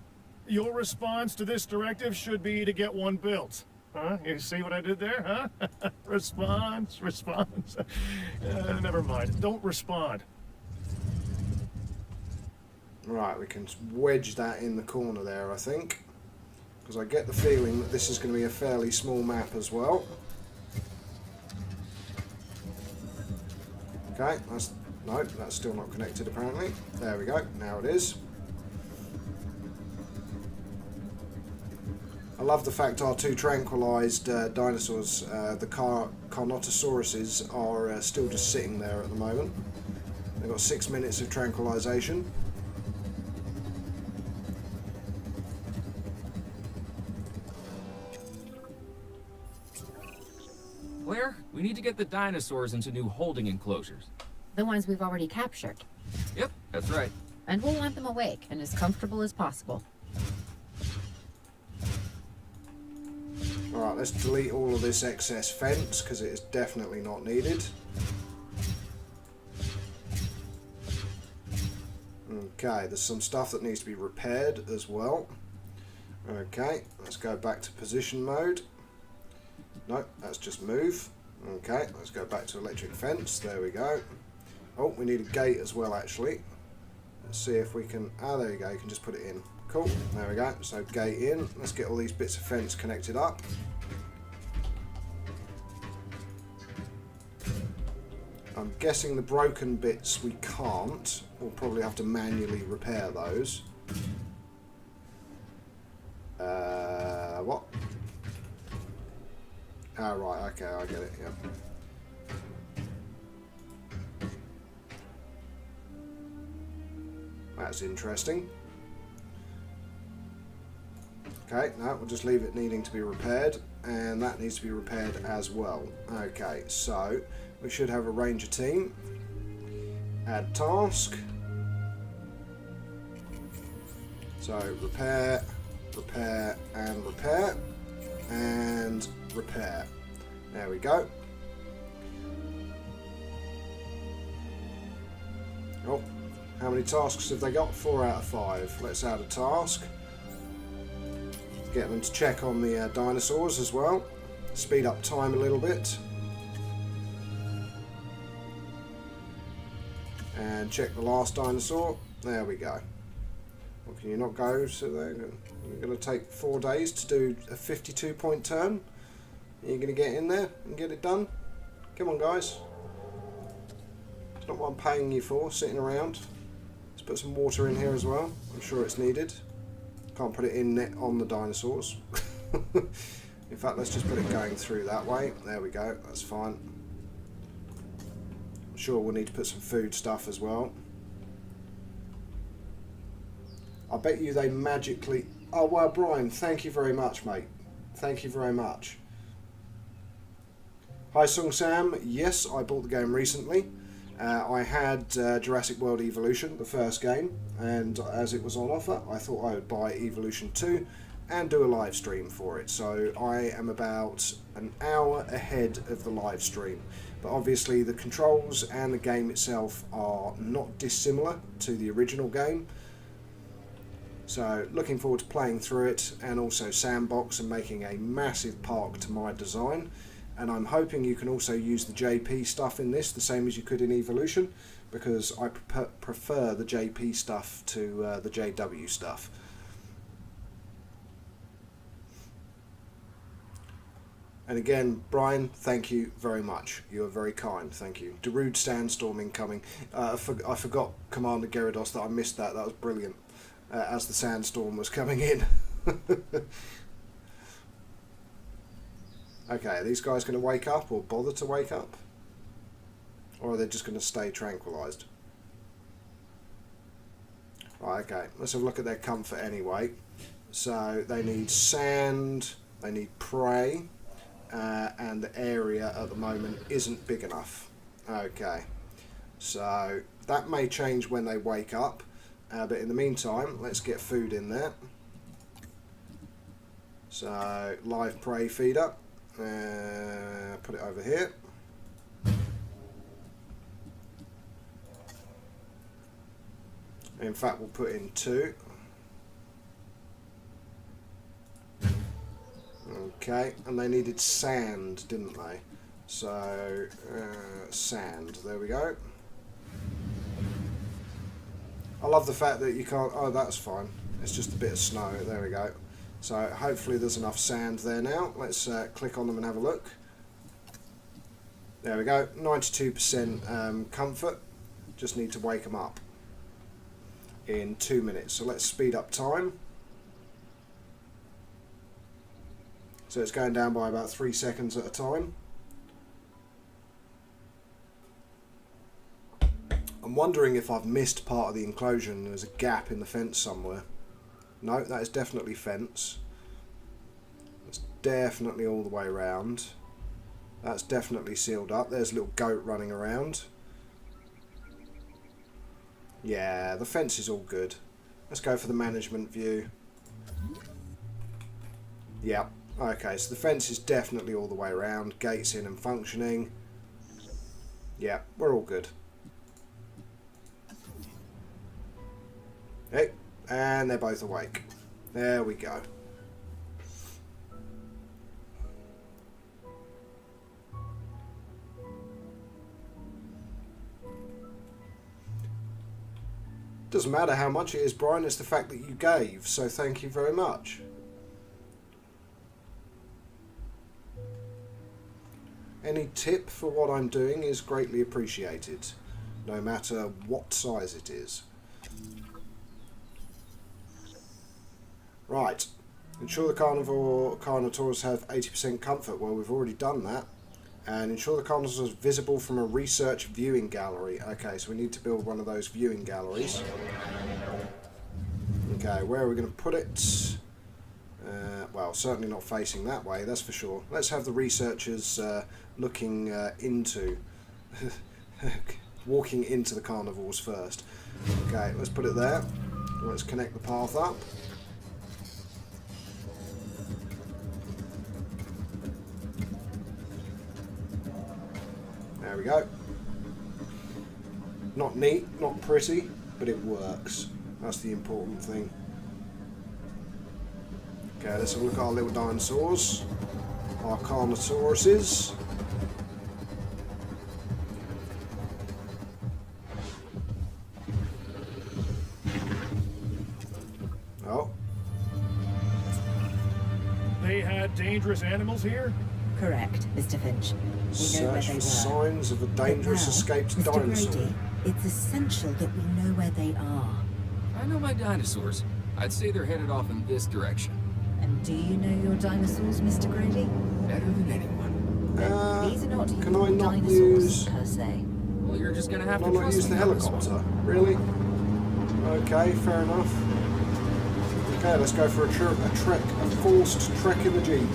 Your response to this directive should be to get one built. Huh? You see what I did there, huh? Response. Never mind. Don't respond. Right, we can wedge that in the corner there, I think. Because I get the feeling that this is going to be a fairly small map as well. Okay, that's still not connected apparently. There we go, now it is. I love the fact our two tranquilized dinosaurs, the Carnotosauruses, are still just sitting there at the moment. They've got 6 minutes of tranquilization. Claire, we need to get the dinosaurs into new holding enclosures. The ones we've already captured. Yep, that's right. And we'll want them awake and as comfortable as possible. Alright, let's delete all of this excess fence because it is definitely not needed. Okay, there's some stuff that needs to be repaired as well. Okay, let's go back to position mode. No, that's just move. Okay, let's go back to electric fence. There we go. Oh, we need a gate as well, actually. Let's see if we can... Ah, there you go. You can just put it in. Cool. There we go. So gate in. Let's get all these bits of fence connected up. I'm guessing the broken bits we can't. We'll probably have to manually repair those. What? Ah, right, okay, I get it, yeah. That's interesting. Okay, no, we'll just leave it needing to be repaired, and that needs to be repaired as well. Okay, so we should have a ranger team. Add task. So repair, repair, and repair, and repair. There we go. Oh, how many tasks have they got? 4 out of 5. Let's add a task. Get them to check on the dinosaurs as well. Speed up time a little bit. And check the last dinosaur. There we go. Well, can you not go? So you're going to take 4 days to do a 52-point turn. You're going to get in there and get it done. Come on, guys. It's not what I'm paying you for, sitting around. Let's put some water in here as well. I'm sure it's needed. Can't put it in net on the dinosaurs. In fact, let's just put it going through that way. There we go. That's fine. I'm sure we'll need to put some food stuff as well. I bet you they magically... Oh, well, Brian, thank you very much, mate. Thank you very much. Hi, Sung Sam. Yes, I bought the game recently. I had Jurassic World Evolution, the first game, and as it was on offer, I thought I would buy Evolution 2 and do a live stream for it. So I am about an hour ahead of the live stream. But obviously the controls and the game itself are not dissimilar to the original game. So looking forward to playing through it, and also Sandbox and making a massive park to my design. And I'm hoping you can also use the JP stuff in this, the same as you could in Evolution, because I prefer the JP stuff to the JW stuff. And again, Brian, thank you very much. You are very kind, thank you. Darude Sandstorm incoming. I forgot, Commander Gyarados, that I missed that. That was brilliant, as the sandstorm was coming in. Okay, are these guys going to wake up or bother to wake up? Or are they just going to stay tranquilized? Right, okay, let's have a look at their comfort anyway. So they need sand, they need prey, and the area at the moment isn't big enough. Okay, so that may change when they wake up, but in the meantime, let's get food in there. So, live prey feeder, put it over here. In fact, we'll put in 2. Okay, and they needed sand, didn't they? So, sand, there we go. I love the fact that you can't, oh that's fine, it's just a bit of snow, there we go. So hopefully there's enough sand there now. Let's click on them and have a look. There we go, 92% comfort, just need to wake them up in 2 minutes. So let's speed up time. So it's going down by about 3 seconds at a time. I'm wondering if I've missed part of the enclosure and there's a gap in the fence somewhere. No, that is definitely fence. That's definitely all the way around. That's definitely sealed up. There's a little goat running around. Yeah, the fence is all good. Let's go for the management view. Yeah, okay, so the fence is definitely all the way around. Gates in and functioning. Yeah, we're all good. Hey, and they're both awake. There we go. Doesn't matter how much it is, Brian, it's the fact that you gave, so thank you very much. Any tip for what I'm doing is greatly appreciated, no matter what size it is. Right, ensure the carnivores have 80% comfort. Well, we've already done that. And ensure the carnivores are visible from a research viewing gallery. Okay, so we need to build one of those viewing galleries. Okay, where are we going to put it? Well, certainly not facing that way, that's for sure. Let's have the researchers looking into... walking into the carnivores first. Okay, let's put it there. Let's connect the path up. There we go. Not neat, not pretty, but it works. That's the important thing. Okay, let's have a look at our little dinosaurs. Our carnosauruses. Oh. They had dangerous animals here? Correct, Mr. Finch. We know where Search they for were. signs of a dangerous But now, escaped Mr. dinosaur. Grady, it's essential that we know where they are. I know my dinosaurs. I'd say they're headed off in this direction. And do you know your dinosaurs, Mr. Grady? Better than anyone. Then these are not Can human I not dinosaurs, use... per se. Well, you're just gonna have Can I to not trust use the me on this one. helicopter? Really? Okay, fair enough. Okay, let's go for a forced trek in the Jeep.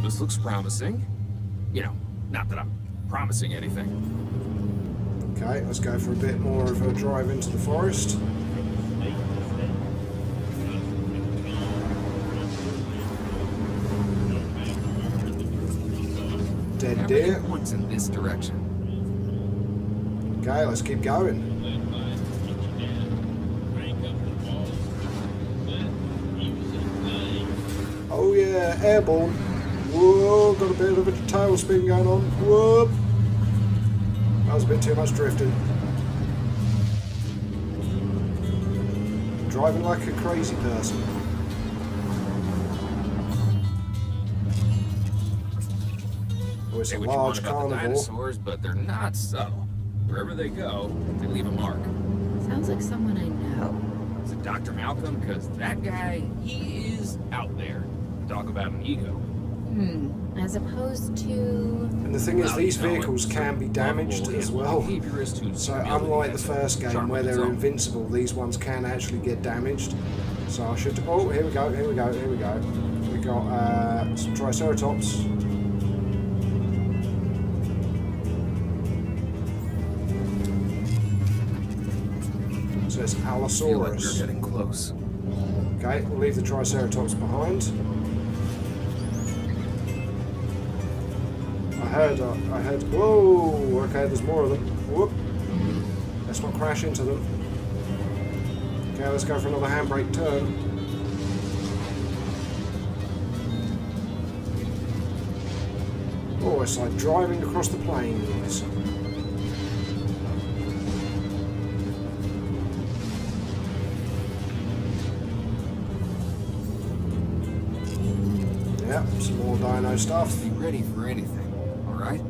This looks promising. You know, not that I'm promising anything. Okay, let's go for a bit more of a drive into the forest. Dead deer. Everyone's in this direction. Okay, let's keep going. Oh yeah, airborne. Whoa, got a bit of a tailspin going on. Whoop. That was a bit too much drifting. Driving like a crazy person. Oh, it's Say a what you want large about the carnivore. dinosaurs, but they're not subtle. Wherever they go, they leave a mark. Sounds like someone I know. Is it Dr. Malcolm? Because that guy, he is out there. Talk about an ego. As opposed to... And the thing is, Well, these you know, vehicles can be damaged as well. Behaviorist who's So humiliated unlike the has first game charm where of its they're own. invincible, these ones can actually get damaged. So I should... Oh, here we go, here we go, here we go. We got some Triceratops. So it's I feel like we're Allosaurus. getting close. Okay, we'll leave the Triceratops behind. I heard, whoa, okay, there's more of them. Whoop. Let's not crash into them. Okay, let's go for another handbrake turn. Oh, it's like driving across the plains. Yep, some more dino stuff. Be ready for anything, alright?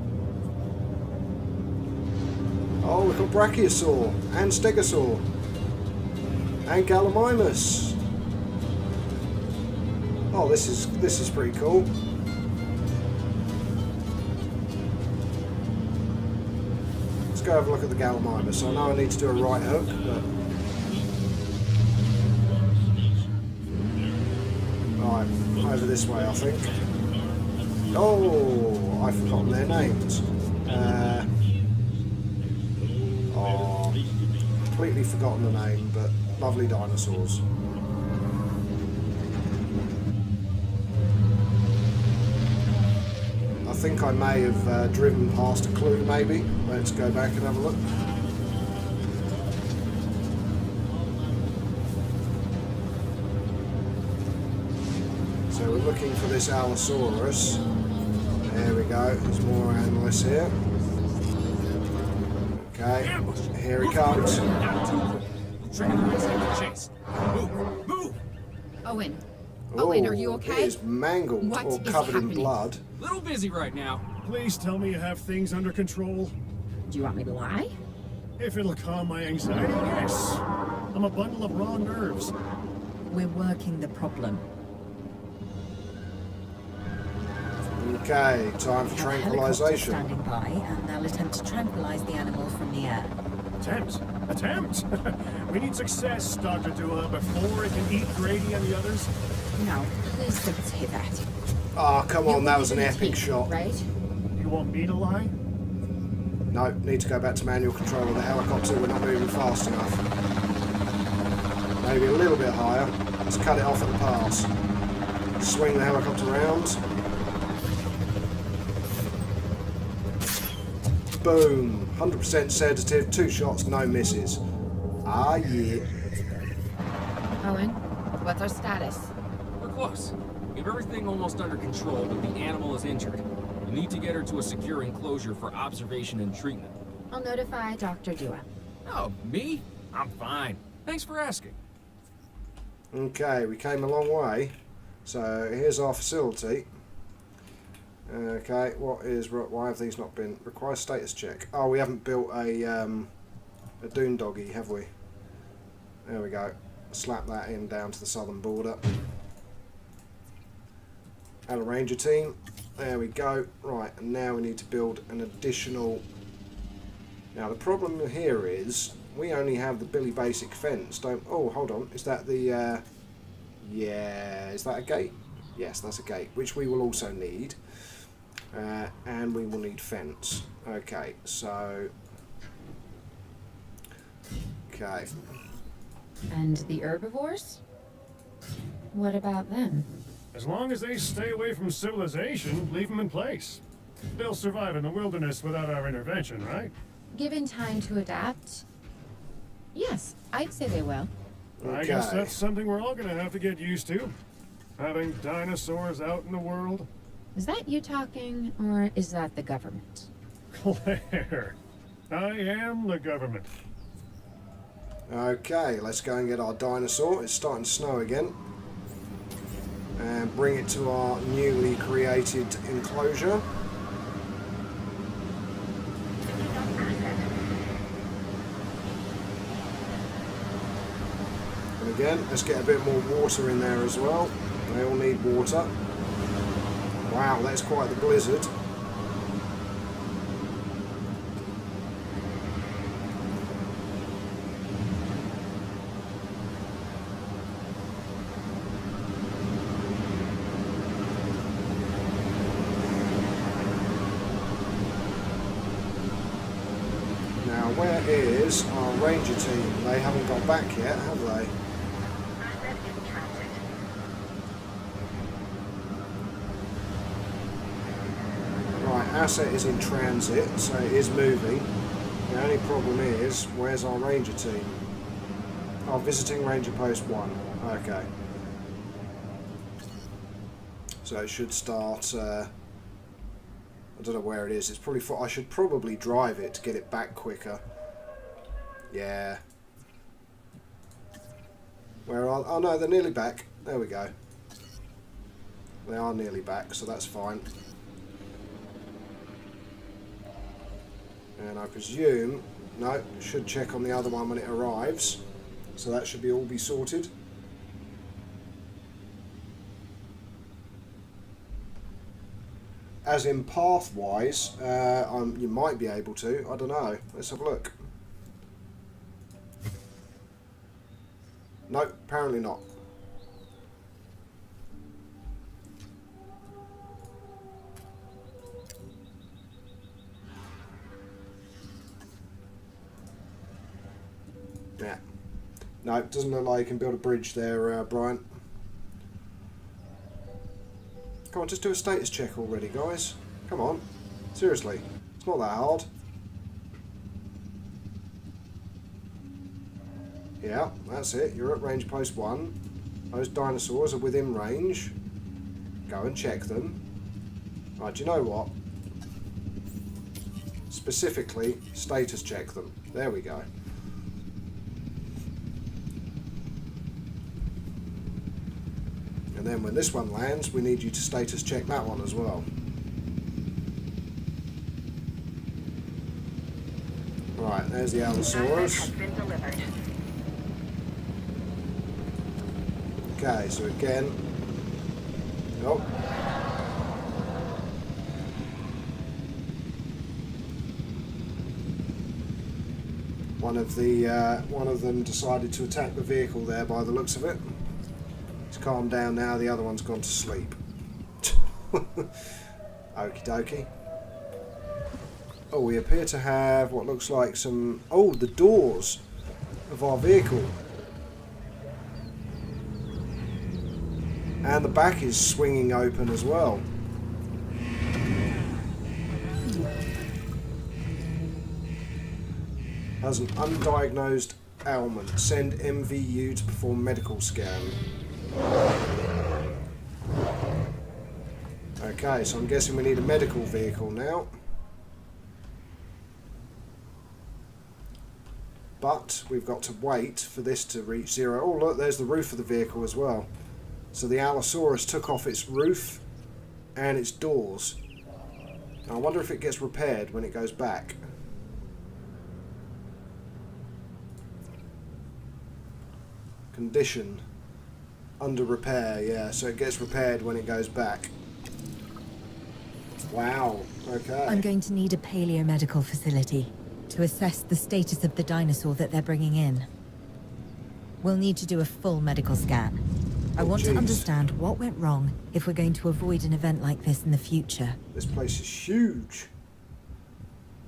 Oh, we've got Brachiosaur and Stegosaur and Gallimimus. Oh, this is pretty cool. Let's go have a look at the Gallimimus. I know I need to do a right hook, but right, over this way, I think. Oh, I've forgotten their names. Completely forgotten the name, but lovely dinosaurs. I think I may have driven past a clue, maybe. Let's go back and have a look. So we're looking for this Allosaurus. There we go, there's more analysts here. Okay, here he comes. Move! Owen. Owen, are you Oh, okay? He is mangled What or is covered in happening? blood. Little busy right now. Please tell me you have things under control. Do you want me to lie? If it'll calm my anxiety, yes. I'm a bundle of raw nerves. We're working the problem. Okay, time for A helicopter tranquilization. standing by, and they'll attempt to tranquilize the animal from the air. Attempt! We need success, Dr. Dua, before it can eat Grady and the others. No, please don't say that. Oh, come You on, that was an believe in epic me, shot. right? You want me to lie? No, need to go back to manual control of the helicopter. We're not moving fast enough. Maybe a little bit higher. Let's cut it off at the pass. Swing the helicopter around. Boom. 100% sedative, 2 shots, no misses. Ah, yeah. Owen, what's our status? We're close. We have everything almost under control, but the animal is injured. We need to get her to a secure enclosure for observation and treatment. I'll notify Dr. Dua. Oh, me? I'm fine. Thanks for asking. Okay, we came a long way. So here's our facility. Okay, why have these not been requires status check? Oh, we haven't built a dune doggy, have we? There we go. Slap that in down to the southern border. And a ranger team. There we go. Right, and now we need to build an additional. Now the problem here is we only have the Billy Basic fence. Oh, hold on. Is that the? Yeah. Is that a gate? Yes, that's a gate, which we will also need. And we will need fence. Okay, so. Okay. And the herbivores? What about them? As long as they stay away from civilization, leave them in place. They'll survive in the wilderness without our intervention, right? Given time to adapt? Yes, I'd say they will. I guess Okay. that's something we're all gonna have to get used to. Having dinosaurs out in the world. Is that you talking, or is that the government? Claire, I am the government. Okay, let's go and get our dinosaur. It's starting to snow again. And bring it to our newly created enclosure. again. Let's get a bit more water in there as well. They all need water. Wow, that's quite the blizzard. Now, where is our ranger team? They haven't got back yet, have they? Asset in transit. Right, asset is in transit, so it is moving. The only problem is, where's our ranger team? Oh, visiting ranger post 1. Okay. So it should start, I don't know where it is. It's probably, I should probably drive it to get it back quicker. Yeah. Where are, oh no, they're nearly back. There we go. They are nearly back, so that's fine. And I presume, no, should check on the other one when it arrives. So that should be all be sorted. As in path-wise, you might be able to. I don't know. Let's have a look. No, apparently not. Yeah. No, it doesn't look like you can build a bridge there, Brian. Come on, just do a status check already, guys. Come on. Seriously. It's not that hard. Yeah, that's it. You're at range post 1. Those dinosaurs are within range. Go and check them. Right, do you know what? Specifically, status check them. There we go. And then when this one lands, we need you to status check that one as well. Right, there's the Allosaurus. Asset has been delivered. Okay, so again, oh, one of them decided to attack the vehicle there by the looks of it. It's calmed down now. The other one's gone to sleep. Okie dokie. Oh, we appear to have what looks like some. Oh, the doors of our vehicle. And the back is swinging open as well. Has an undiagnosed ailment. Send MVU to perform medical scan. Okay, so I'm guessing we need a medical vehicle now. But we've got to wait for this to reach 0. Oh look, there's the roof of the vehicle as well. So the Allosaurus took off its roof and its doors. Now I wonder if it gets repaired when it goes back. Condition. Under repair, yeah. So it gets repaired when it goes back. Wow, okay. I'm going to need a paleomedical facility to assess the status of the dinosaur that they're bringing in. We'll need to do a full medical scan. I want to understand what went wrong if we're going to avoid an event like this in the future. This place is huge.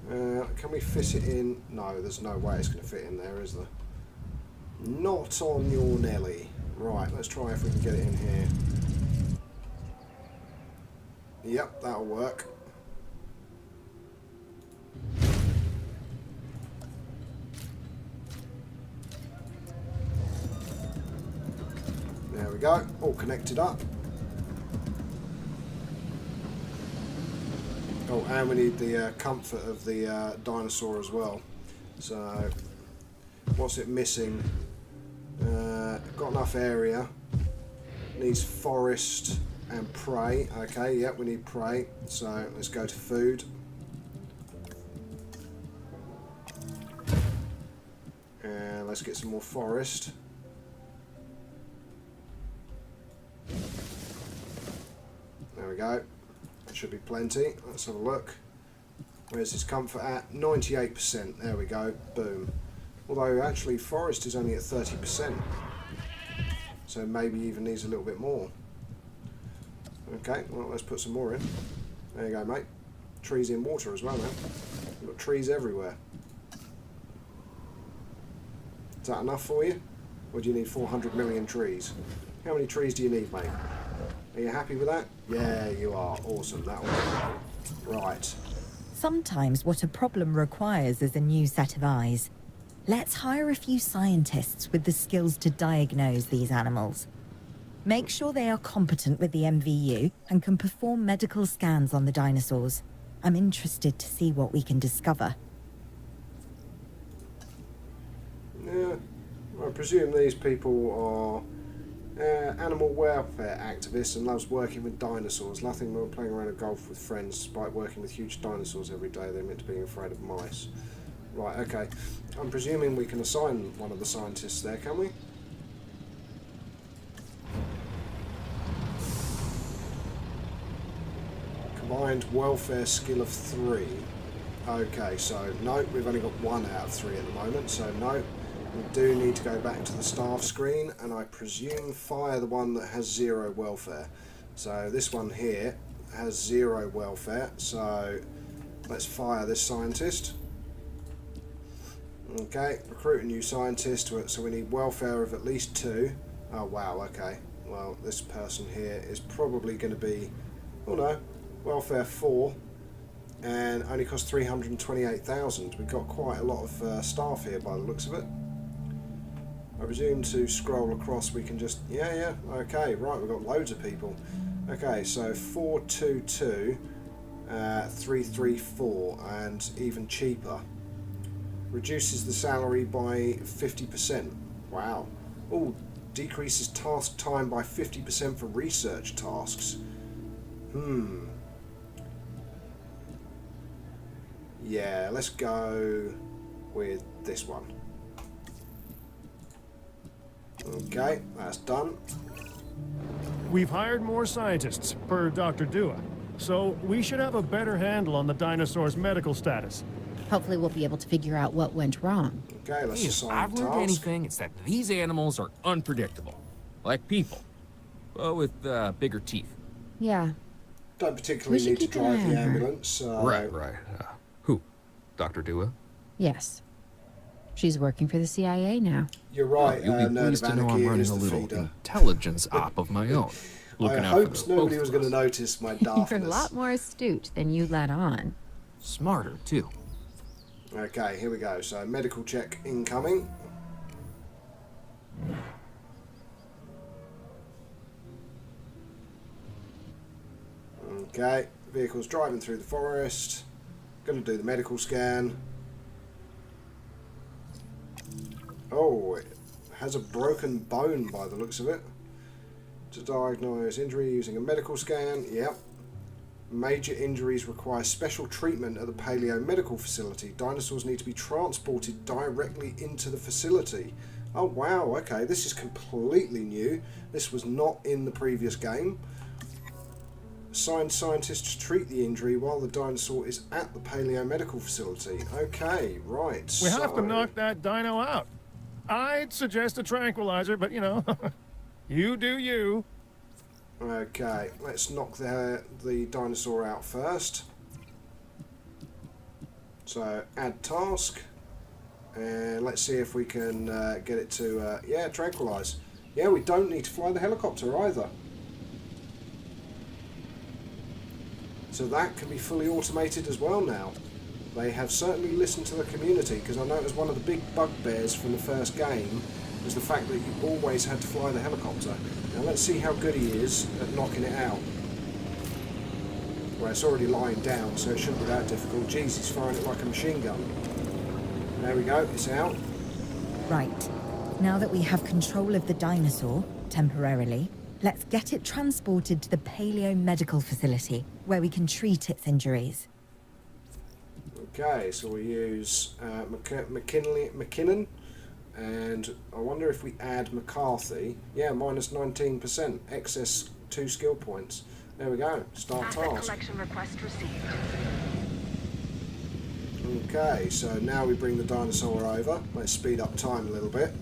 Can we fit it in? No, there's no way it's going to fit in there, is there? Not on your Nelly. Right, let's try if we can get it in here. Yep, that'll work. There we go, all connected up. Oh, and we need the comfort of the dinosaur as well. So, what's it missing? Got enough area. Needs forest and prey. Okay, yep, we need prey. So, let's go to food. And let's get some more forest. we go. That should be plenty. Let's have a look. Where's his comfort at? 98%. There we go. Boom. Although actually forest is only at 30%. So maybe even needs a little bit more. Okay, well let's put some more in. There you go, mate. Trees in water as well now. We've got trees everywhere. Is that enough for you? Or do you need 400 million trees? How many trees do you need, mate? Are you happy with that? Yeah, you are. Awesome. That one. Right. Sometimes what a problem requires is a new set of eyes. Let's hire a few scientists with the skills to diagnose these animals. Make sure they are competent with the MVU and can perform medical scans on the dinosaurs. I'm interested to see what we can discover. Yeah, I presume these people are animal welfare activists and loves working with dinosaurs. Nothing more than playing around at golf with friends despite working with huge dinosaurs every day. They're meant to be afraid of mice. Right, okay. I'm presuming we can assign one of the scientists there, can we? Combined welfare skill of 3. Okay, so no, we've only got 1 out of 3 at the moment, so no. We do need to go back to the staff screen, and I presume fire the one that has 0 welfare. So this one here has 0 welfare, so let's fire this scientist. Okay, recruit a new scientist, so we need welfare of at least 2. Oh wow, okay. Well, this person here is probably going to be, oh no, welfare 4, and only costs 328,000. We've got quite a lot of staff here by the looks of it. I presume to scroll across we can just, yeah, okay, right, we've got loads of people. Okay, so 422, 334, and even cheaper. Reduces the salary by 50%. Wow. Oh, decreases task time by 50% for research tasks. Yeah, let's go with this one. Okay, that's done. We've hired more scientists, per Dr. Dua, so we should have a better handle on the dinosaur's medical status. Hopefully we'll be able to figure out what went wrong. Okay, let's If assign I've the learned task. anything, it's that these animals are unpredictable. Like people. But with bigger teeth. Yeah. Don't particularly We should need to keep an drive eye the on her. ambulance. Right. Who? Dr. Dua? Yes. She's working for the CIA now. You're right, You'll be Nerd pleased of to know I'm Anarchy running is a the little feeder. intelligence op of my own. I Looking out for hoped the nobody both was of going to us. notice my You're daftness. a lot more astute than you let on. Smarter, too. Okay, here we go. So, medical check incoming. Okay, vehicle's driving through the forest. Going to do the medical scan. Oh, it has a broken bone by the looks of it. To diagnose injury using a medical scan. Yep. Major injuries require special treatment at the Paleo Medical Facility. Dinosaurs need to be transported directly into the facility. Oh wow, okay, this is completely new. This was not in the previous game. Assigned scientists to treat the injury while the dinosaur is at the Paleo Medical Facility. Okay, right. We have to knock that dino out. I'd suggest a tranquilizer, but you know, you do you. Okay, let's knock the dinosaur out first. So, add task. And let's see if we can get it to, yeah, tranquilize. Yeah, we don't need to fly the helicopter either. So that can be fully automated as well now. They have certainly listened to the community, because I know it was one of the big bugbears from the first game, was the fact that you always had to fly the helicopter. Now let's see how good he is at knocking it out. Well, it's already lying down, so it shouldn't be that difficult. Jeez, he's firing it like a machine gun. There we go, it's out. Right. Now that we have control of the dinosaur, temporarily, let's get it transported to the Paleo Medical Facility, where we can treat its injuries. Okay, so we use McKinnon, and I wonder if we add McCarthy. Yeah, minus 19%, excess 2 skill points. There we go. Start Asset task. collection request received. Okay, so now we bring the dinosaur over. Let's speed up time a little bit,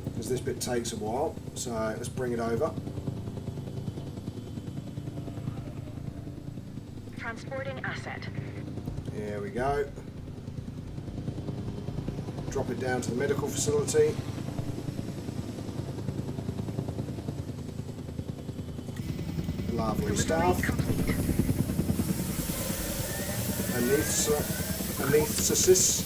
because this bit takes a while. So let's bring it over. Transporting asset. Here we go. Drop it down to the medical facility. Lovely stuff. Anesthetist.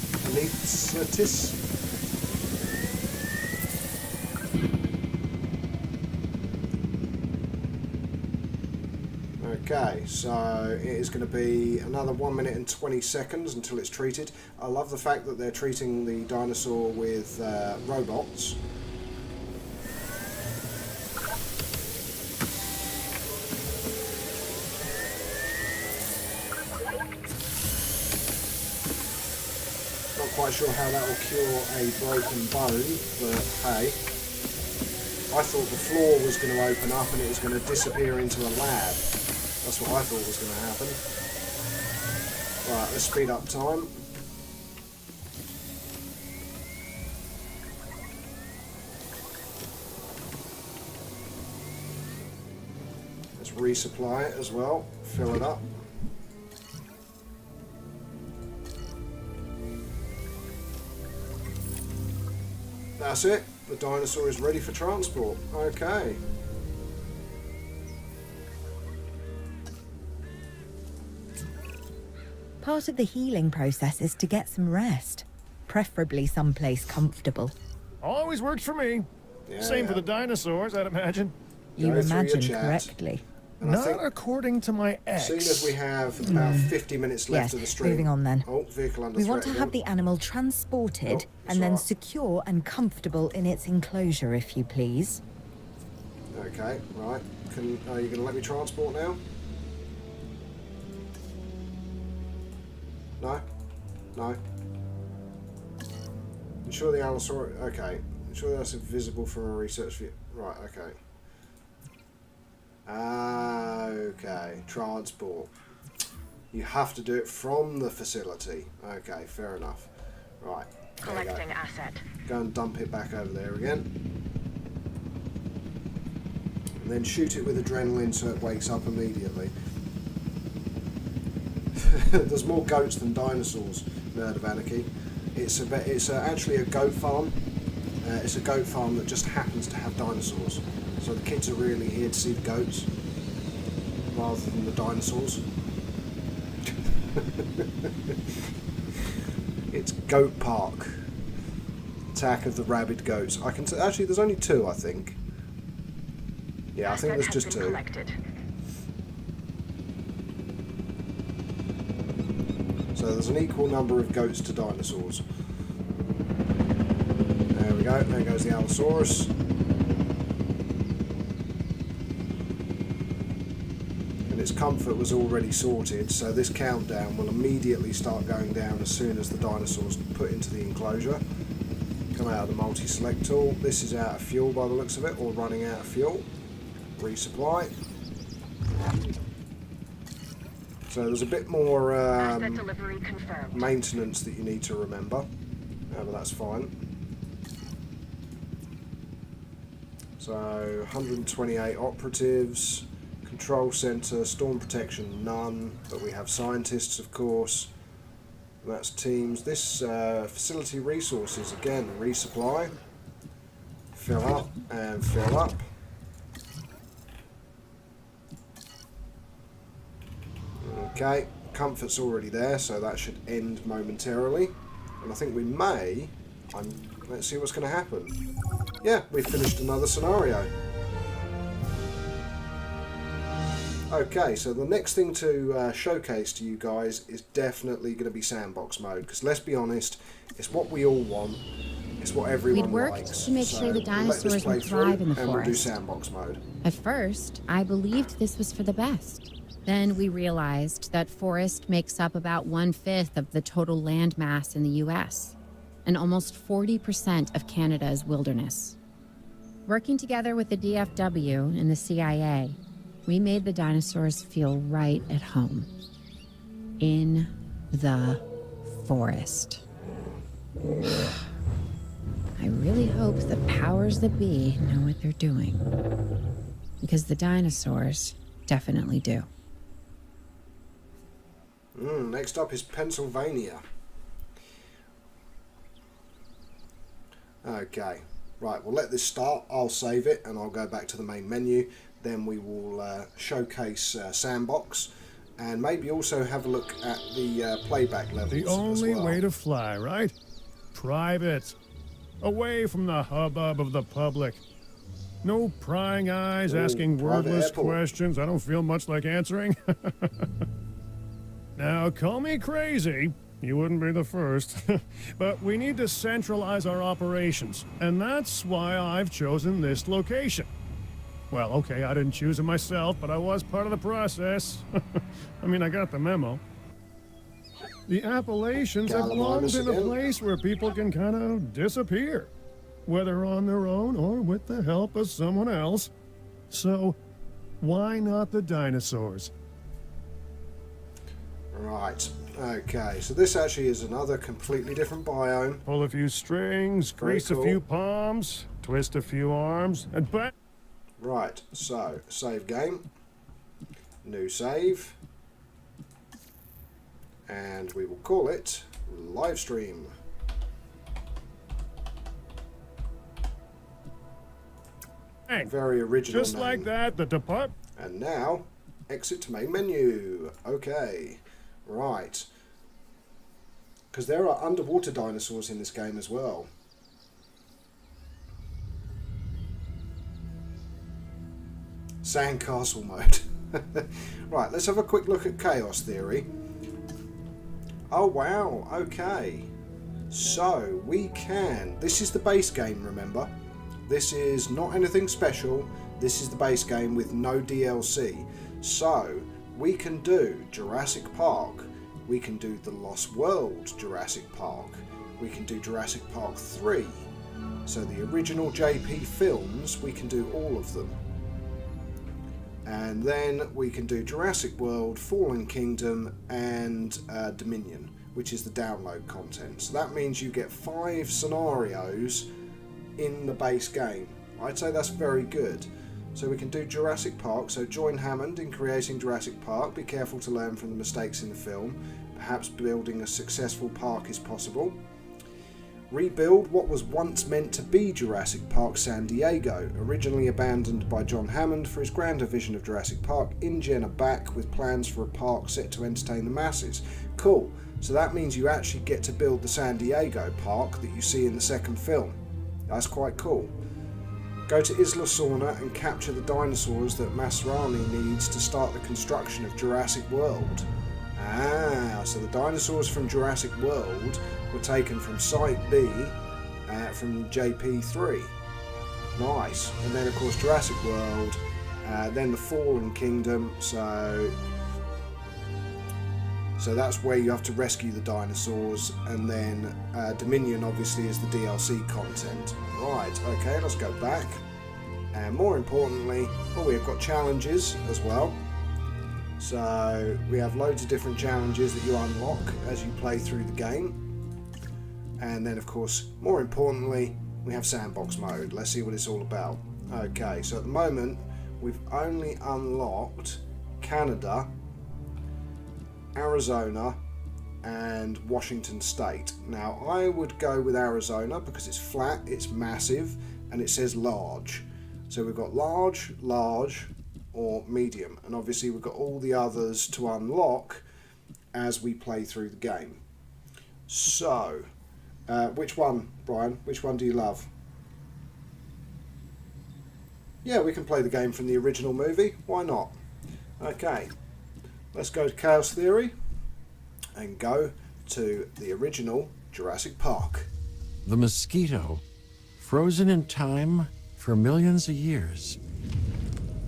Okay, so it is going to be another 1 minute and 20 seconds until it's treated. I love the fact that they're treating the dinosaur with robots. Not quite sure how that will cure a broken bone, but hey. I thought the floor was going to open up and it was going to disappear into a lab. That's what I thought was going to happen. Right, let's speed up time. Let's resupply it as well. Fill it up. That's it. The dinosaur is ready for transport. Okay. Part of the healing process is to get some rest, preferably someplace comfortable. Always works for me. Yeah, Same for the dinosaurs, I'd imagine. You Go through your imagine chat. correctly. And I Not think, according to my ex. seeing as we have about 50 minutes left Yes, of the stream. moving on then. Oh, vehicle under We threat want to have again. the animal transported Oh, it's and then alright. secure and comfortable in its enclosure, if you please. Okay, right. Are you going to let me transport now? No? No? Ensure the allosaurus... Okay. Ensure that's visible from a research view. Right, okay. Okay, transport. You have to do it from the facility. Okay, fair enough. Right. there you go. Collecting asset. Go and dump it back over there again. And then shoot it with adrenaline so it wakes up immediately. There's more goats than dinosaurs, Nerd of Anarchy. It's actually a goat farm. It's a goat farm that just happens to have dinosaurs. So the kids are really here to see the goats rather than the dinosaurs. It's Goat Park. Attack of the rabid goats. I can actually there's only two, I think. Yeah, I think there's just two. Collected. So there's an equal number of goats to dinosaurs. There we go. There goes the Allosaurus. And its comfort was already sorted, so this countdown will immediately start going down as soon as the dinosaur's put into the enclosure. Come out of the multi-select tool. This is out of fuel by the looks of it, or running out of fuel. Resupply. So there's a bit more Asset delivery confirmed. maintenance that you need to remember. But that's fine. So 128 operatives, control center, storm protection none, but we have scientists of course. That's teams. This facility resources again, resupply, fill up and fill up. Okay, comfort's already there, so that should end momentarily. And I think we may... let's see what's going to happen. Yeah, we've finished another scenario. Okay, so the next thing to showcase to you guys is definitely going to be Sandbox mode, because let's be honest, it's what we all want. It's what everyone We'd worked likes. to make So sure the we'll let this dinosaurs play would through, thrive in the and we'll do forest. Sandbox mode. At first, I believed this was for the best. Then we realized that forest makes up about 1/5 of the total land mass in the US, and almost 40% of Canada's wilderness. Working together with the DFW and the CIA, We made the dinosaurs feel right at home. In the forest. I really hope the powers that be know what they're doing. Because the dinosaurs definitely do. Next up is Pennsylvania. Okay, right, we'll let this start. I'll save it and I'll go back to the main menu. Then we will showcase Sandbox and maybe also have a look at the playback levels. The only as well. way to fly, right? Private. Away from the hubbub of the public. No prying eyes asking wordless questions I don't feel much like answering. Now, call me crazy. You wouldn't be the first. But we need to centralize our operations. And that's why I've chosen this location. Well, okay, I didn't choose it myself, but I was part of the process. I mean, I got the memo. The Appalachians have long been a place where people can kind of disappear, whether on their own or with the help of someone else. So, why not the dinosaurs? Right, okay, so this actually is another completely different biome. Pull a few strings, grease a few palms, twist a few arms, and back. Right, so, save game, new save, and we will call it Livestream. Very original Just name. like that, the department. And now, exit to main menu. Okay, right. Because there are underwater dinosaurs in this game as well. Sandcastle mode. Right, let's have a quick look at chaos theory. Oh wow, okay. So, we can... This is the base game, remember? This is not anything special. This is the base game with no DLC. So, we can do Jurassic Park. We can do the Lost World Jurassic Park. We can do Jurassic Park 3. So the original JP films, we can do all of them. And then we can do Jurassic World, Fallen Kingdom, and Dominion, which is the download content. So that means you get 5 scenarios in the base game. I'd say that's very good. So we can do Jurassic Park, so join Hammond in creating Jurassic Park. Be careful to learn from the mistakes in the film. Perhaps building a successful park is possible. Rebuild what was once meant to be Jurassic Park San Diego, originally abandoned by John Hammond for his grander vision of Jurassic Park. InGen are back with plans for a park set to entertain the masses. Cool, so that means you actually get to build the San Diego park that you see in the second film. That's quite cool. Go to Isla Sorna and capture the dinosaurs that Masrani needs to start the construction of Jurassic World. Ah, so the dinosaurs from Jurassic World were taken from Site B from JP3. Nice. And then of course Jurassic World, then the Fallen Kingdom, so that's where you have to rescue the dinosaurs, and then Dominion obviously is the DLC content. Right, okay, let's go back. And more importantly, we've got challenges as well. So we have loads of different challenges that you unlock as you play through the game. And then of course, more importantly, we have Sandbox mode. Let's see what it's all about. Okay, so at the moment, we've only unlocked Canada, Arizona, and Washington State. Now, I would go with Arizona because it's flat, it's massive, and it says large. So we've got large, large, or medium. And obviously we've got all the others to unlock as we play through the game. So, which one, Brian? Which one do you love? Yeah, we can play the game from the original movie. Why not? Okay, let's go to Chaos Theory and go to the original Jurassic Park. The mosquito, frozen in time for millions of years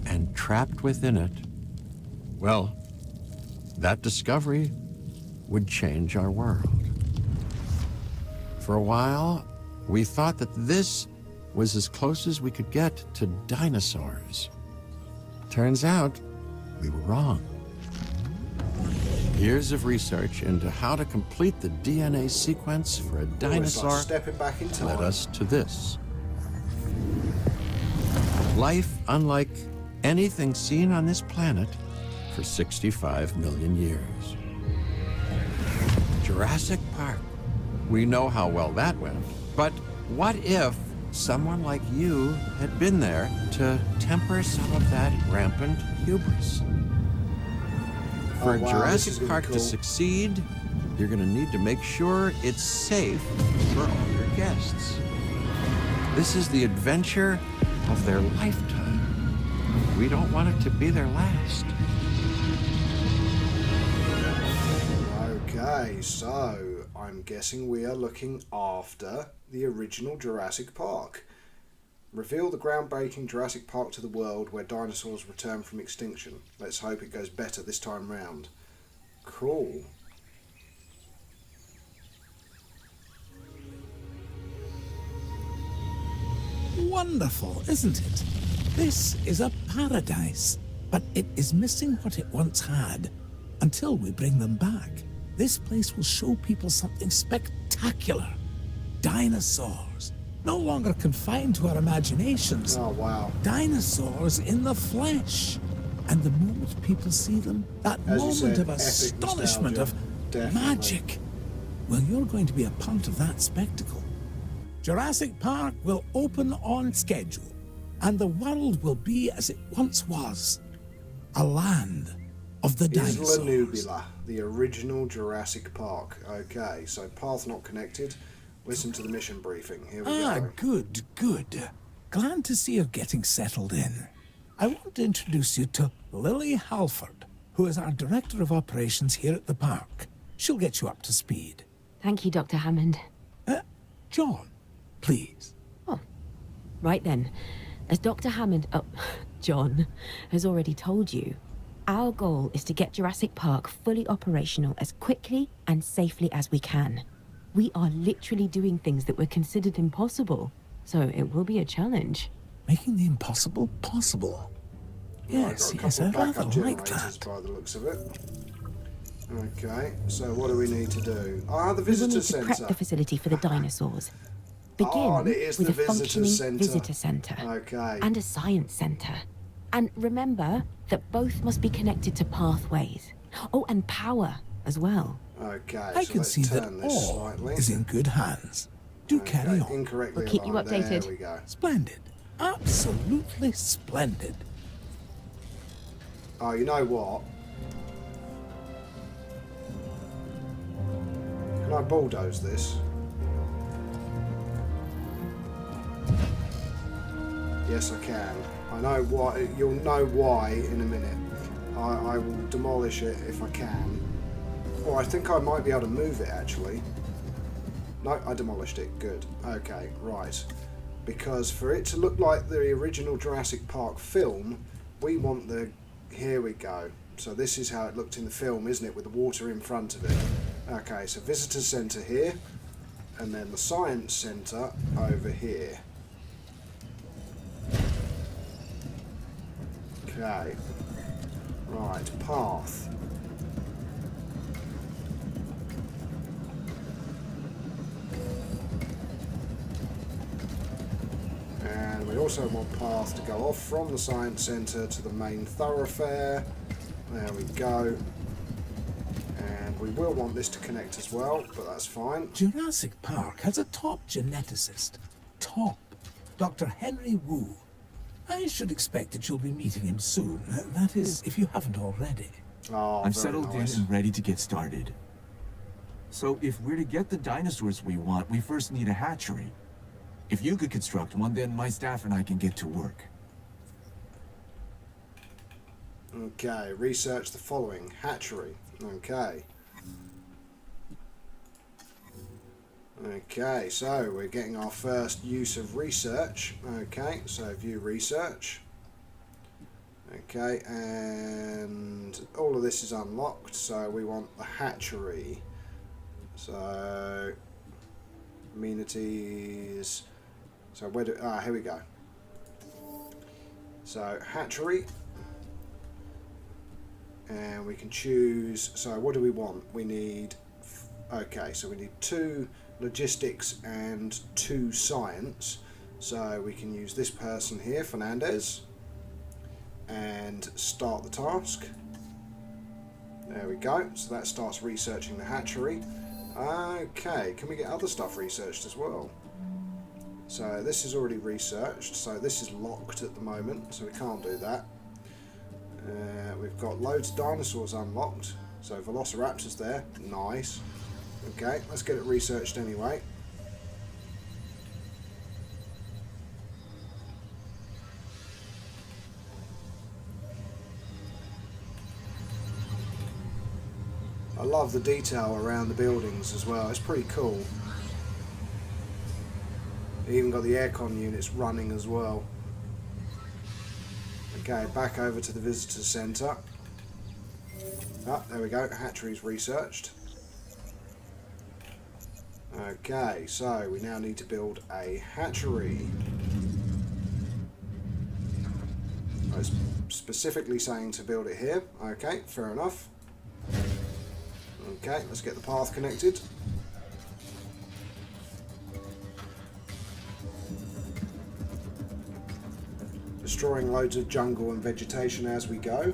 and trapped within it. Well, that discovery would change our world. For a while, we thought that this was as close as we could get to dinosaurs. Turns out, we were wrong. Years of research into how to complete the DNA sequence for a It's dinosaur like stepping back in time. led us to this. Life unlike anything seen on this planet for 65 million years. Jurassic Park. We know how well that went. But what if someone like you had been there to temper some of that rampant hubris? For Oh, wow, this Jurassic is gonna be Park cool. to succeed, you're going to need to make sure it's safe for all your guests. This is the adventure of their lifetime. We don't want it to be their last. Okay, so I'm guessing we are looking after the original Jurassic Park. Reveal the groundbreaking Jurassic Park to the world where dinosaurs return from extinction. Let's hope it goes better this time round. Cool. Wonderful, isn't it? This is a paradise, but it is missing what it once had. Until we bring them back, this place will show people something spectacular. Dinosaurs, no longer confined to our imaginations. Oh, wow. Dinosaurs in the flesh. And the moment people see them, that As you moment said, of epic astonishment, nostalgia. of Definitely. magic. Well, you're going to be a part of that spectacle. Jurassic Park will open on schedule, and the world will be as it once was. A land of the dinosaurs. Isla Nubula, the original Jurassic Park. Okay, so path not connected. Listen to the mission briefing. Here we go. Good, good. Glad to see you're getting settled in. I want to introduce you to Lily Halford, who is our Director of Operations here at the park. She'll get you up to speed. Thank you, Dr. Hammond. John, please. Oh, right then. As Dr. Hammond, John, has already told you, our goal is to get Jurassic Park fully operational as quickly and safely as we can. We are literally doing things that were considered impossible, so it will be a challenge. Making the impossible possible. Yes, I've got yes, a I couple of rather backup like generators that. by the looks of it. Okay, so what do we need to do? The We will visitor need to prep centre. the facility for the dinosaurs. Begin Oh, and it is with the a functioning visitor visitor centre Okay. and a science centre. And remember that both must be connected to pathways. Oh, and power as well. Okay, I so can let's see that turn this all slightly. is in good hands. Do carry on. Incorrectly We'll keep you aligned. updated. There we go. Splendid. Absolutely splendid. Oh, you know what? Can I bulldoze this? Yes, I can. I know why. You'll know why in a minute. I will demolish it if I can. Or I think I might be able to move it actually. No, I demolished it. Good. Okay, right. Because for it to look like the original Jurassic Park film, we want the... Here we go. So this is how it looked in the film, isn't it? With the water in front of it. Okay, so visitor centre here. And then the science centre over here. Okay. Right, path. And we also want path to go off from the science centre to the main thoroughfare. There we go. And we will want this to connect as well, but that's fine. Jurassic Park has a top geneticist. Top. Dr. Henry Wu. I should expect that you'll be meeting him soon. That is, if you haven't already. Oh, I'm very settled nice. in and ready to get started. So if we're to get the dinosaurs we want, we first need a hatchery. If you could construct one, then my staff and I can get to work. Okay, research the following. Hatchery. Okay. Okay, so we're getting our first use of research. Okay, so view research. Okay, and all of this is unlocked, so we want the hatchery. So, amenities. So where do, here we go. So hatchery. And we can choose, so what do we want? We need, okay, so we need 2 logistics and 2 science. So we can use this person here, Fernandez, and start the task. There we go, so that starts researching the hatchery. Okay, can we get other stuff researched as well? So this is already researched, so this is locked at the moment, so we can't do that. We've got loads of dinosaurs unlocked, so Velociraptor's there, nice. Okay, let's get it researched anyway. I love the detail around the buildings as well, it's pretty cool. They even got the aircon units running as well. Okay, back over to the visitor centre. Oh, there we go, hatchery's researched. Okay, so we now need to build a hatchery. I was specifically saying to build it here. Okay, fair enough. Okay, let's get the path connected. Destroying loads of jungle and vegetation as we go.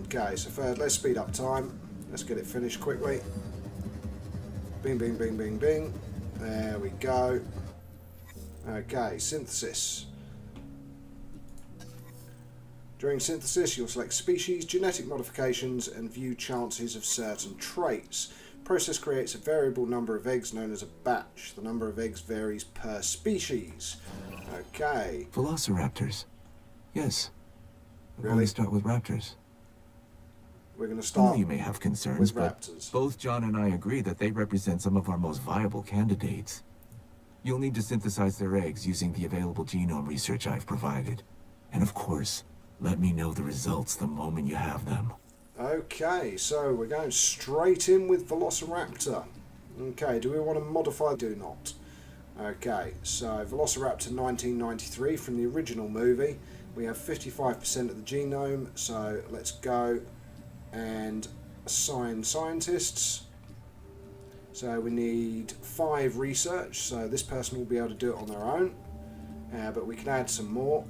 Okay, so first let's speed up time. Let's get it finished quickly. Bing, bing, bing, bing, bing. There we go. Okay, synthesis. During synthesis, you'll select species, genetic modifications, and view chances of certain traits. Process creates a variable number of eggs known as a batch. The number of eggs varies per species. Okay. Velociraptors. Yes. Really? Really start with raptors. We're going to I start know you may have concerns, with but raptors. both John and I agree that they represent some of our most viable candidates. You'll need to synthesize their eggs using the available genome research I've provided. And of course, let me know the results the moment you have them. Okay, so we're going straight in with Velociraptor. Okay, do we want to modify? Do not. Okay, so Velociraptor 1993 from the original movie. We have 55% of the genome, so let's go and assign scientists. So we need 5 research, so this person will be able to do it on their own, but we can add some more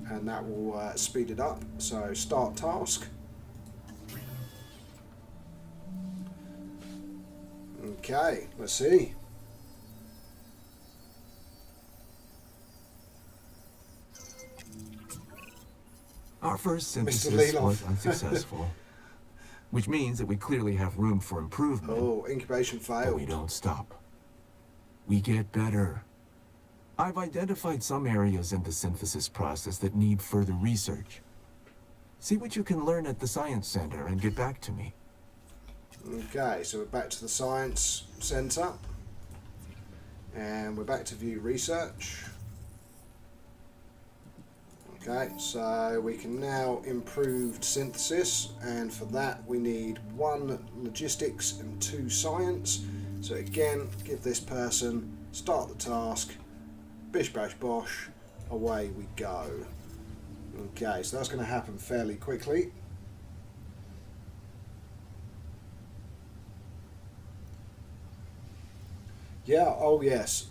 and that will speed it up. So start task. Okay, let's see. Our first Mr. synthesis Leeloff. was unsuccessful, which means that we clearly have room for improvement. Oh, incubation But we failed. don't stop. We get better. I've identified some areas in the synthesis process that need further research. See what you can learn at the Science Center and get back to me. Okay, so we're back to the Science Centre. And we're back to view research. Okay, so we can now improve synthesis, and for that we need 1 logistics and 2 science. So again, give this person, start the task, bish bash bosh, away we go. Okay, so that's going to happen fairly quickly. Yeah, oh yes,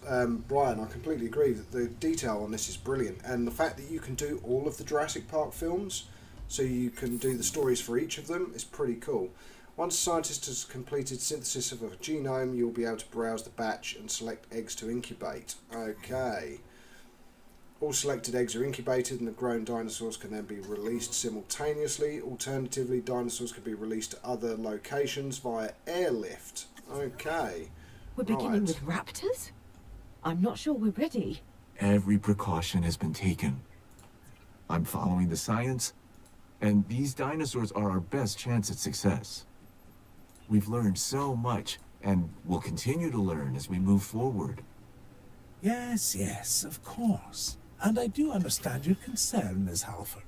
Brian, I completely agree that the detail on this is brilliant, and the fact that you can do all of the Jurassic Park films, so you can do the stories for each of them, is pretty cool. Once a scientist has completed synthesis of a genome, you'll be able to browse the batch and select eggs to incubate. Okay. All selected eggs are incubated and the grown dinosaurs can then be released simultaneously. Alternatively, dinosaurs can be released to other locations via airlift. Okay. We're beginning Right. with raptors? I'm not sure we're ready. Every precaution has been taken. I'm following the science, and these dinosaurs are our best chance at success. We've learned so much, and we'll continue to learn as we move forward. Yes, yes, of course. And I do understand your concern, Ms. Halford.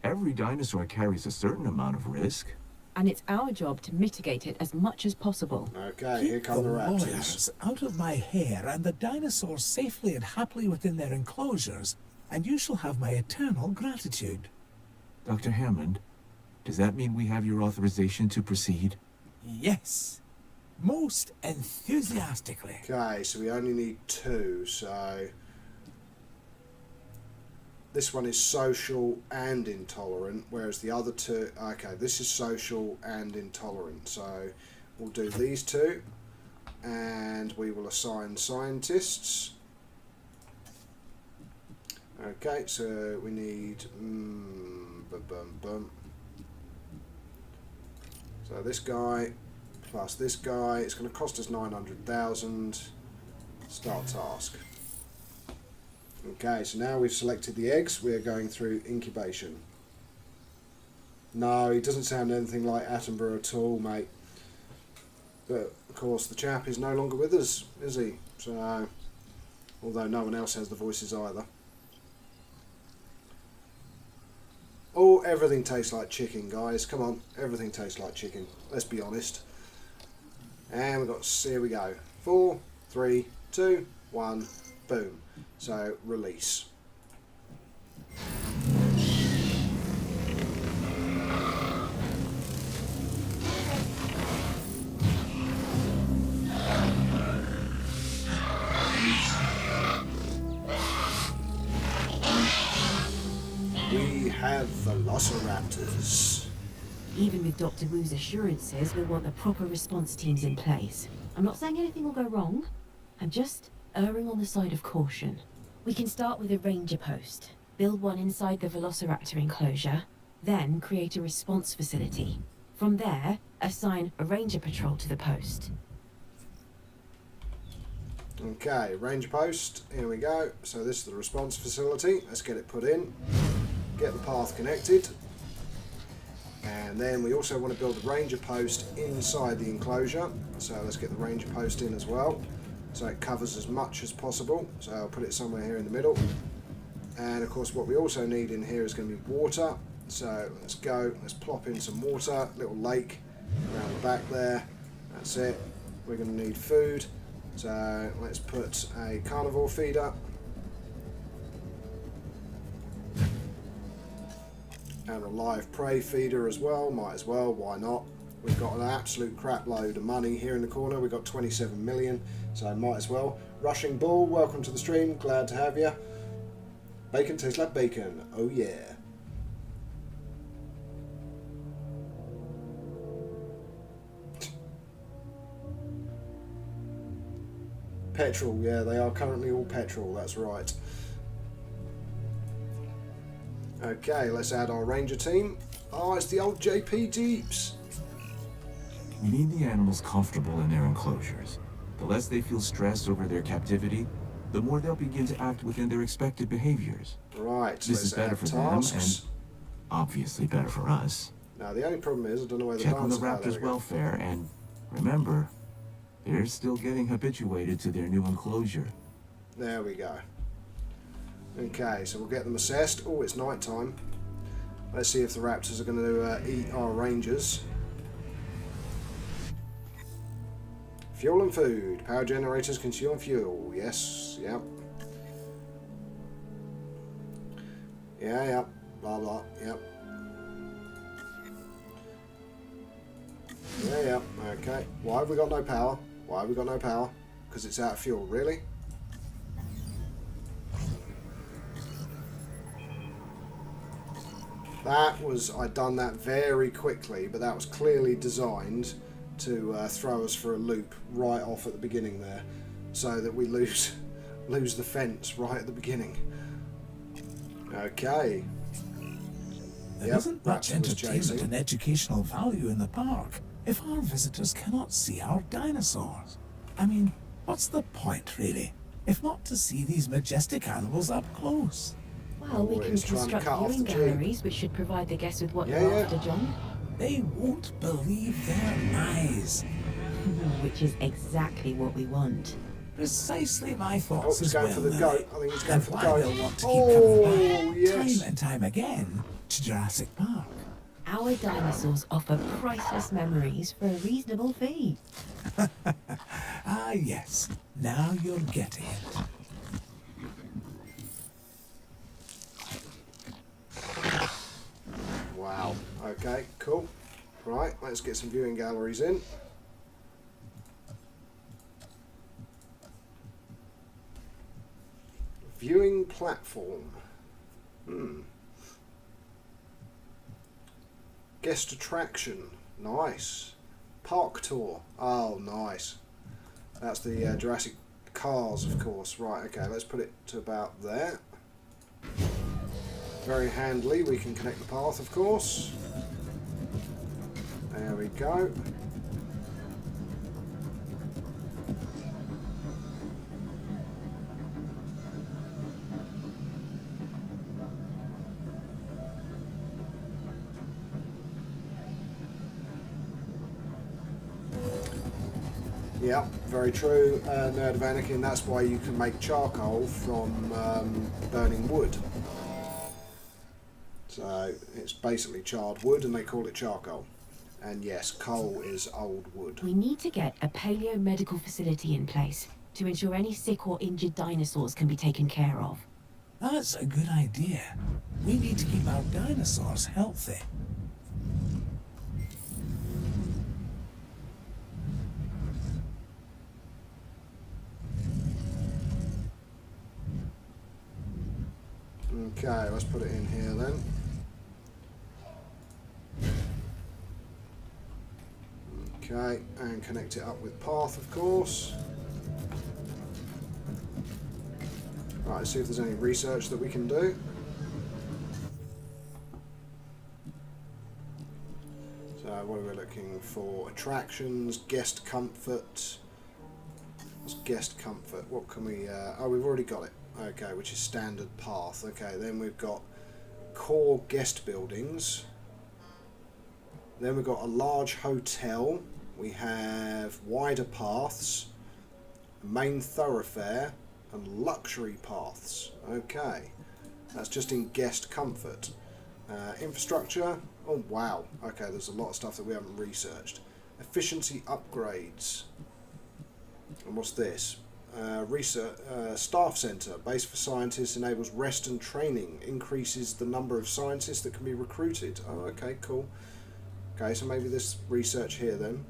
Every dinosaur carries a certain amount of risk. And it's our job to mitigate it as much as possible. Okay, here Keep come the raptors. lawyers out of my hair and the dinosaurs safely and happily within their enclosures, and you shall have my eternal gratitude. Dr. Hammond, does that mean we have your authorization to proceed? Yes, most enthusiastically. Okay, so we only need 2, so... This one is social and intolerant, whereas the other 2... Okay, this is social and intolerant, so we'll do these 2, and we will assign scientists. Okay, so we need... So this guy plus this guy, it's going to cost us 900,000. Start task. Okay, so now we've selected the eggs, we're going through incubation. No, he doesn't sound anything like Attenborough at all, mate. But, of course, the chap is no longer with us, is he? So, although no one else has the voices either. Oh, everything tastes like chicken, guys. Come on, everything tastes like chicken. Let's be honest. And we've got, here we go. 4, 3, 2, 1, boom. So, release. We have velociraptors. Even with Dr. Wu's assurances, we'll want the proper response teams in place. I'm not saying anything will go wrong. I'm just erring on the side of caution. We can start with a ranger post, build one inside the velociraptor enclosure, then create a response facility. From there, assign a ranger patrol to the post. Okay, ranger post, here we go. So this is the response facility. Let's get it put in. Get the path connected. And then we also want to build a ranger post inside the enclosure. So let's get the ranger post in as well, so it covers as much as possible. So I'll put it somewhere here in the middle. And of course what we also need in here is going to be water. So let's go, let's plop in some water, little lake around the back there. That's it. We're going to need food. So let's put a carnivore feeder. And a live prey feeder as well, might as well, why not? We've got an absolute crap load of money here in the corner. We've got 27 million, so might as well. Rushing Bull, welcome to the stream, glad to have you. Bacon tastes like bacon, oh yeah. Petrol, yeah, they are currently all petrol, that's right. Okay, let's add our ranger team. Oh, it's the old JP Deeps. We need the animals comfortable in their enclosures. The less they feel stressed over their captivity, the more they'll begin to act within their expected behaviors. Right, This is better for them and obviously better for us. Now the only problem is I don't know where the Check on the dinosaurs are. raptors' welfare and remember, they're still getting habituated to their new enclosure. There we go. Okay, so we'll get them assessed. Oh, it's night time. Let's see if the raptors are going to eat our rangers. Fuel and food. Power generators consume fuel. Yes, yep. Yeah, yep. Blah, blah, yep. Yeah, yep. Okay. Why have we got no power? Why have we got no power? Because it's out of fuel. Really? That was, I'd done that very quickly, but that was clearly designed to throw us for a loop right off at the beginning there, so that we lose the fence right at the beginning. Okay. There isn't much entertainment and educational value in the park if our visitors cannot see our dinosaurs. I mean, what's the point, really, if not to see these majestic animals up close? Well, we can construct viewing galleries, which should provide the guests with what you're after, John. They won't believe their eyes. Which is exactly what we want. Precisely my thoughts as well. For the goat. I think he's going for the goat. They'll want to keep coming back time and time again to Jurassic Park. Our dinosaurs offer priceless memories for a reasonable fee. Ah, yes. Now you're getting it. Wow. Okay, cool. Right, let's get some viewing galleries in. Viewing platform. Guest attraction. Nice. Park tour. Oh, nice. That's the Jurassic cars, of course. Right, okay, let's put it to about there. Very handily, we can connect the path, of course. There we go. Yeah, very true, Nerd of Anakin. That's why you can make charcoal from burning wood. So it's basically charred wood and they call it charcoal. And yes, coal is old wood. We need to get a paleo-medical facility in place to ensure any sick or injured dinosaurs can be taken care of. That's a good idea. We need to keep our dinosaurs healthy. Okay, let's put it in here then. Okay, and connect it up with path, of course. Right, let's see if there's any research that we can do. So what are we looking for? Attractions, guest comfort. What's guest comfort? What can we... oh, we've already got it. Okay, which is standard path. Okay, then we've got core guest buildings. Then we've got a large hotel. We have wider paths, main thoroughfare, and luxury paths. Okay, that's just in guest comfort. Infrastructure. Oh wow. Okay, there's a lot of stuff that we haven't researched. Efficiency upgrades. And what's this? Research staff center, base for scientists, enables rest and training, increases the number of scientists that can be recruited. Oh, okay, cool. Okay, so maybe this research here then.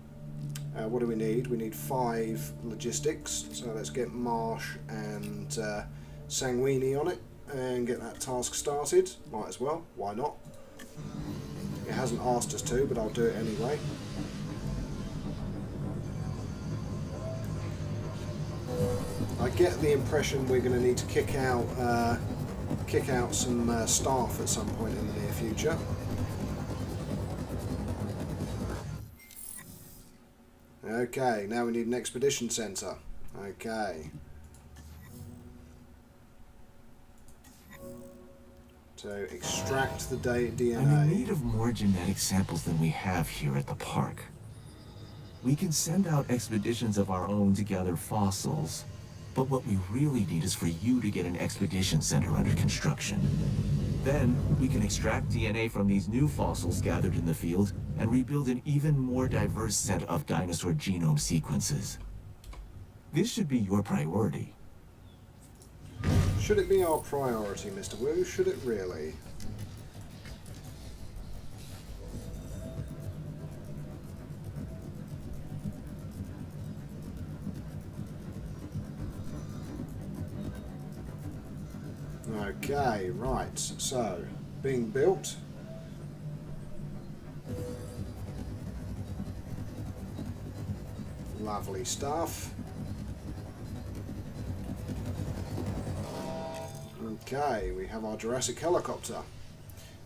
What do we need? We need 5 logistics. So let's get Marsh and Sanguini on it and get that task started. Might as well. Why not? It hasn't asked us to, but I'll do it anyway. I get the impression we're going to need to kick out some staff at some point in the near future. Okay, now we need an expedition centre. Okay. So extract the DNA. I'm in need of more genetic samples than we have here at the park. We can send out expeditions of our own to gather fossils, but what we really need is for you to get an expedition center under construction. Then, we can extract DNA from these new fossils gathered in the field and rebuild an even more diverse set of dinosaur genome sequences. This should be your priority. Should it be our priority, Mr. Wu? Should it really? Okay, right, so being built. Lovely stuff. Okay, we have our Jurassic helicopter.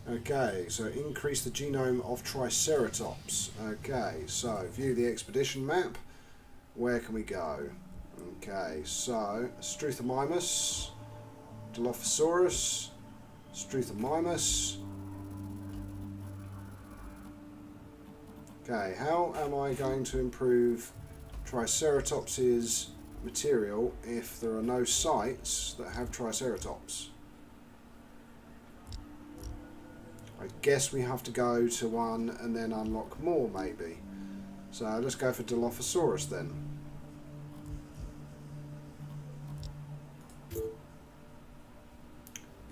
Okay, so increase the genome of Triceratops. Okay, so view the expedition map. Where can we go? Okay, so Struthomymus, Dilophosaurus, Struthomymus. Okay, how am I going to improve Triceratops's material if there are no sites that have Triceratops? I guess we have to go to one and then unlock more, maybe. So let's go for Dilophosaurus then.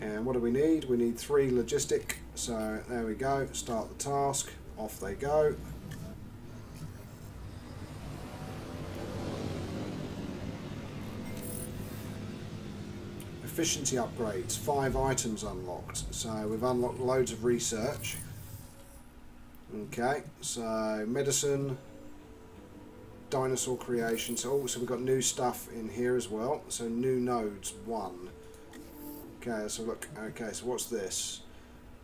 And what do we need? We need 3 logistic So there we go, start the task, off they go. Efficiency upgrades, 5 items unlocked. So we've unlocked loads of research. Okay, so medicine, dinosaur creation. So also we've got new stuff in here as well. So new nodes, 1. Okay, so look, okay, so what's this?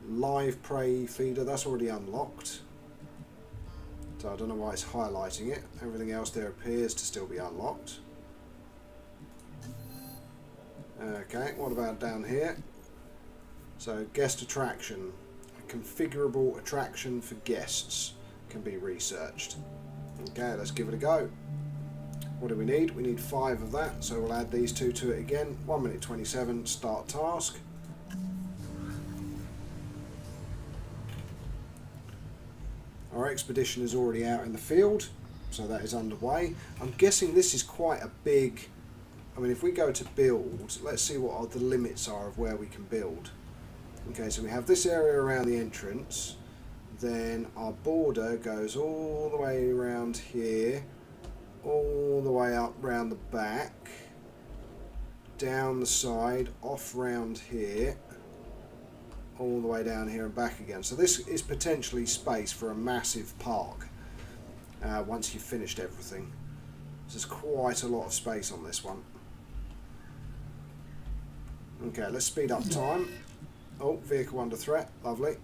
Live prey feeder, that's already unlocked. So I don't know why it's highlighting it. Everything else there appears to still be unlocked. Okay, what about down here? So guest attraction. A configurable attraction for guests can be researched. Okay, let's give it a go. What do we need? We need 5 of that, so we'll add these 2 to it again. 1 minute 27, start task. Our expedition is already out in the field, so that is underway. I'm guessing this is quite a big... I mean, if we go to build, let's see what the limits are of where we can build. Okay, so we have this area around the entrance, then our border goes all the way around here, all the way up round the back, down the side, off round here, all the way down here and back again. So this is potentially space for a massive park once you've finished everything. There's quite a lot of space on this one. Okay, let's speed up time. Oh, vehicle under threat. Lovely.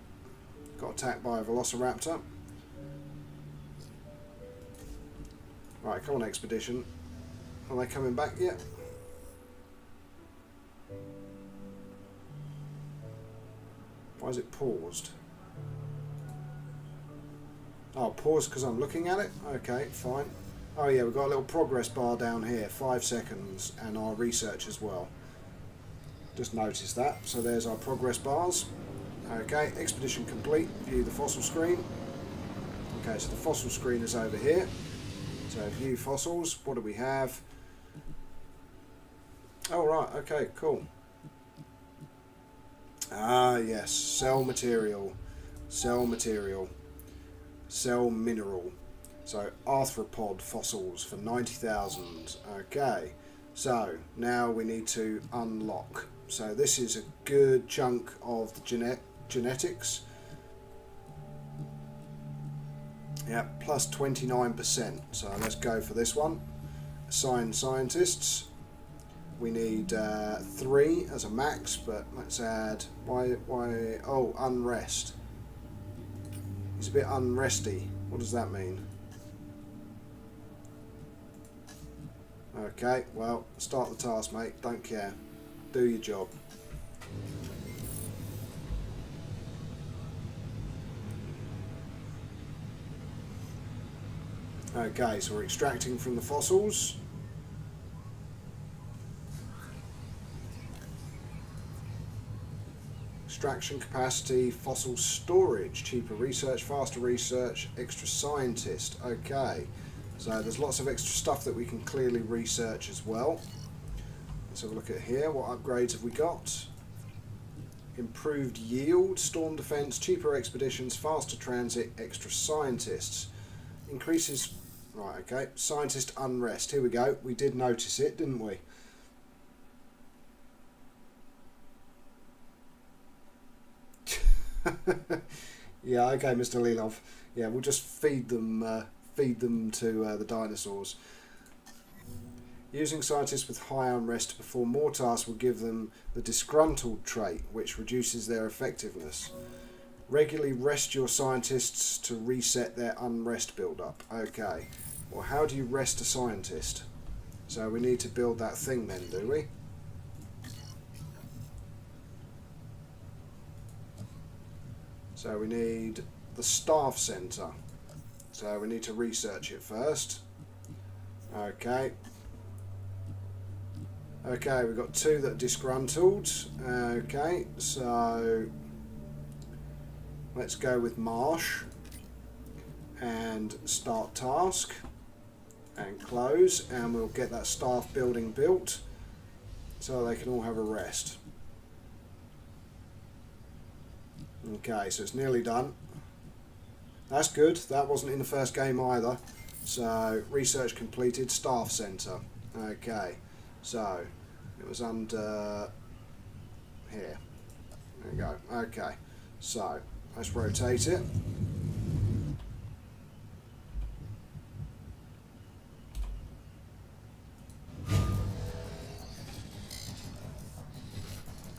Got attacked by a velociraptor. Right, come on, expedition. Are they coming back yet? Why is it paused? Oh, paused because I'm looking at it? Okay, fine. Oh yeah, we've got a little progress bar down here. 5 seconds, and our research as well. Just noticed that. So there's our progress bars. Okay, expedition complete. View the fossil screen. Okay, so the fossil screen is over here. So view fossils. What do we have? Oh right, okay, cool. Ah yes, cell material. Cell material. Cell mineral. So arthropod fossils for 90,000. Okay, so now we need to unlock. So this is a good chunk of the genetics. Yeah, plus 29%. So let's go for this one. Assign scientists. We need 3 as a max, but let's add oh, unrest. He's a bit unresty. What does that mean? Okay, well, start the task, mate. Don't care. Do your job. Okay, so we're extracting from the fossils. Extraction capacity, fossil storage, cheaper research, faster research, extra scientist. Okay, so there's lots of extra stuff that we can clearly research as well. Let's have a look at here. What upgrades have we got? Improved yield, storm defense, cheaper expeditions, faster transit, extra scientists. Increases... Right, okay. Scientist unrest. Here we go. We did notice it, didn't we? Yeah, okay, Mr. Lilov. Yeah, we'll just feed them to the dinosaurs. Using scientists with high unrest to perform more tasks will give them the disgruntled trait, which reduces their effectiveness. Regularly rest your scientists to reset their unrest build-up. Okay. Well, how do you rest a scientist? So we need to build that thing then, do we? So we need the staff centre. So we need to research it first. Okay. Okay, we've got 2 that are disgruntled. Okay, so let's go with Marsh and start task and close, and we'll get that staff building built so they can all have a rest. Okay, so it's nearly done. That's good. That wasn't in the first game either. So, research completed. Staff centre. Okay, so it was under here. There we go. Okay, so let's rotate it.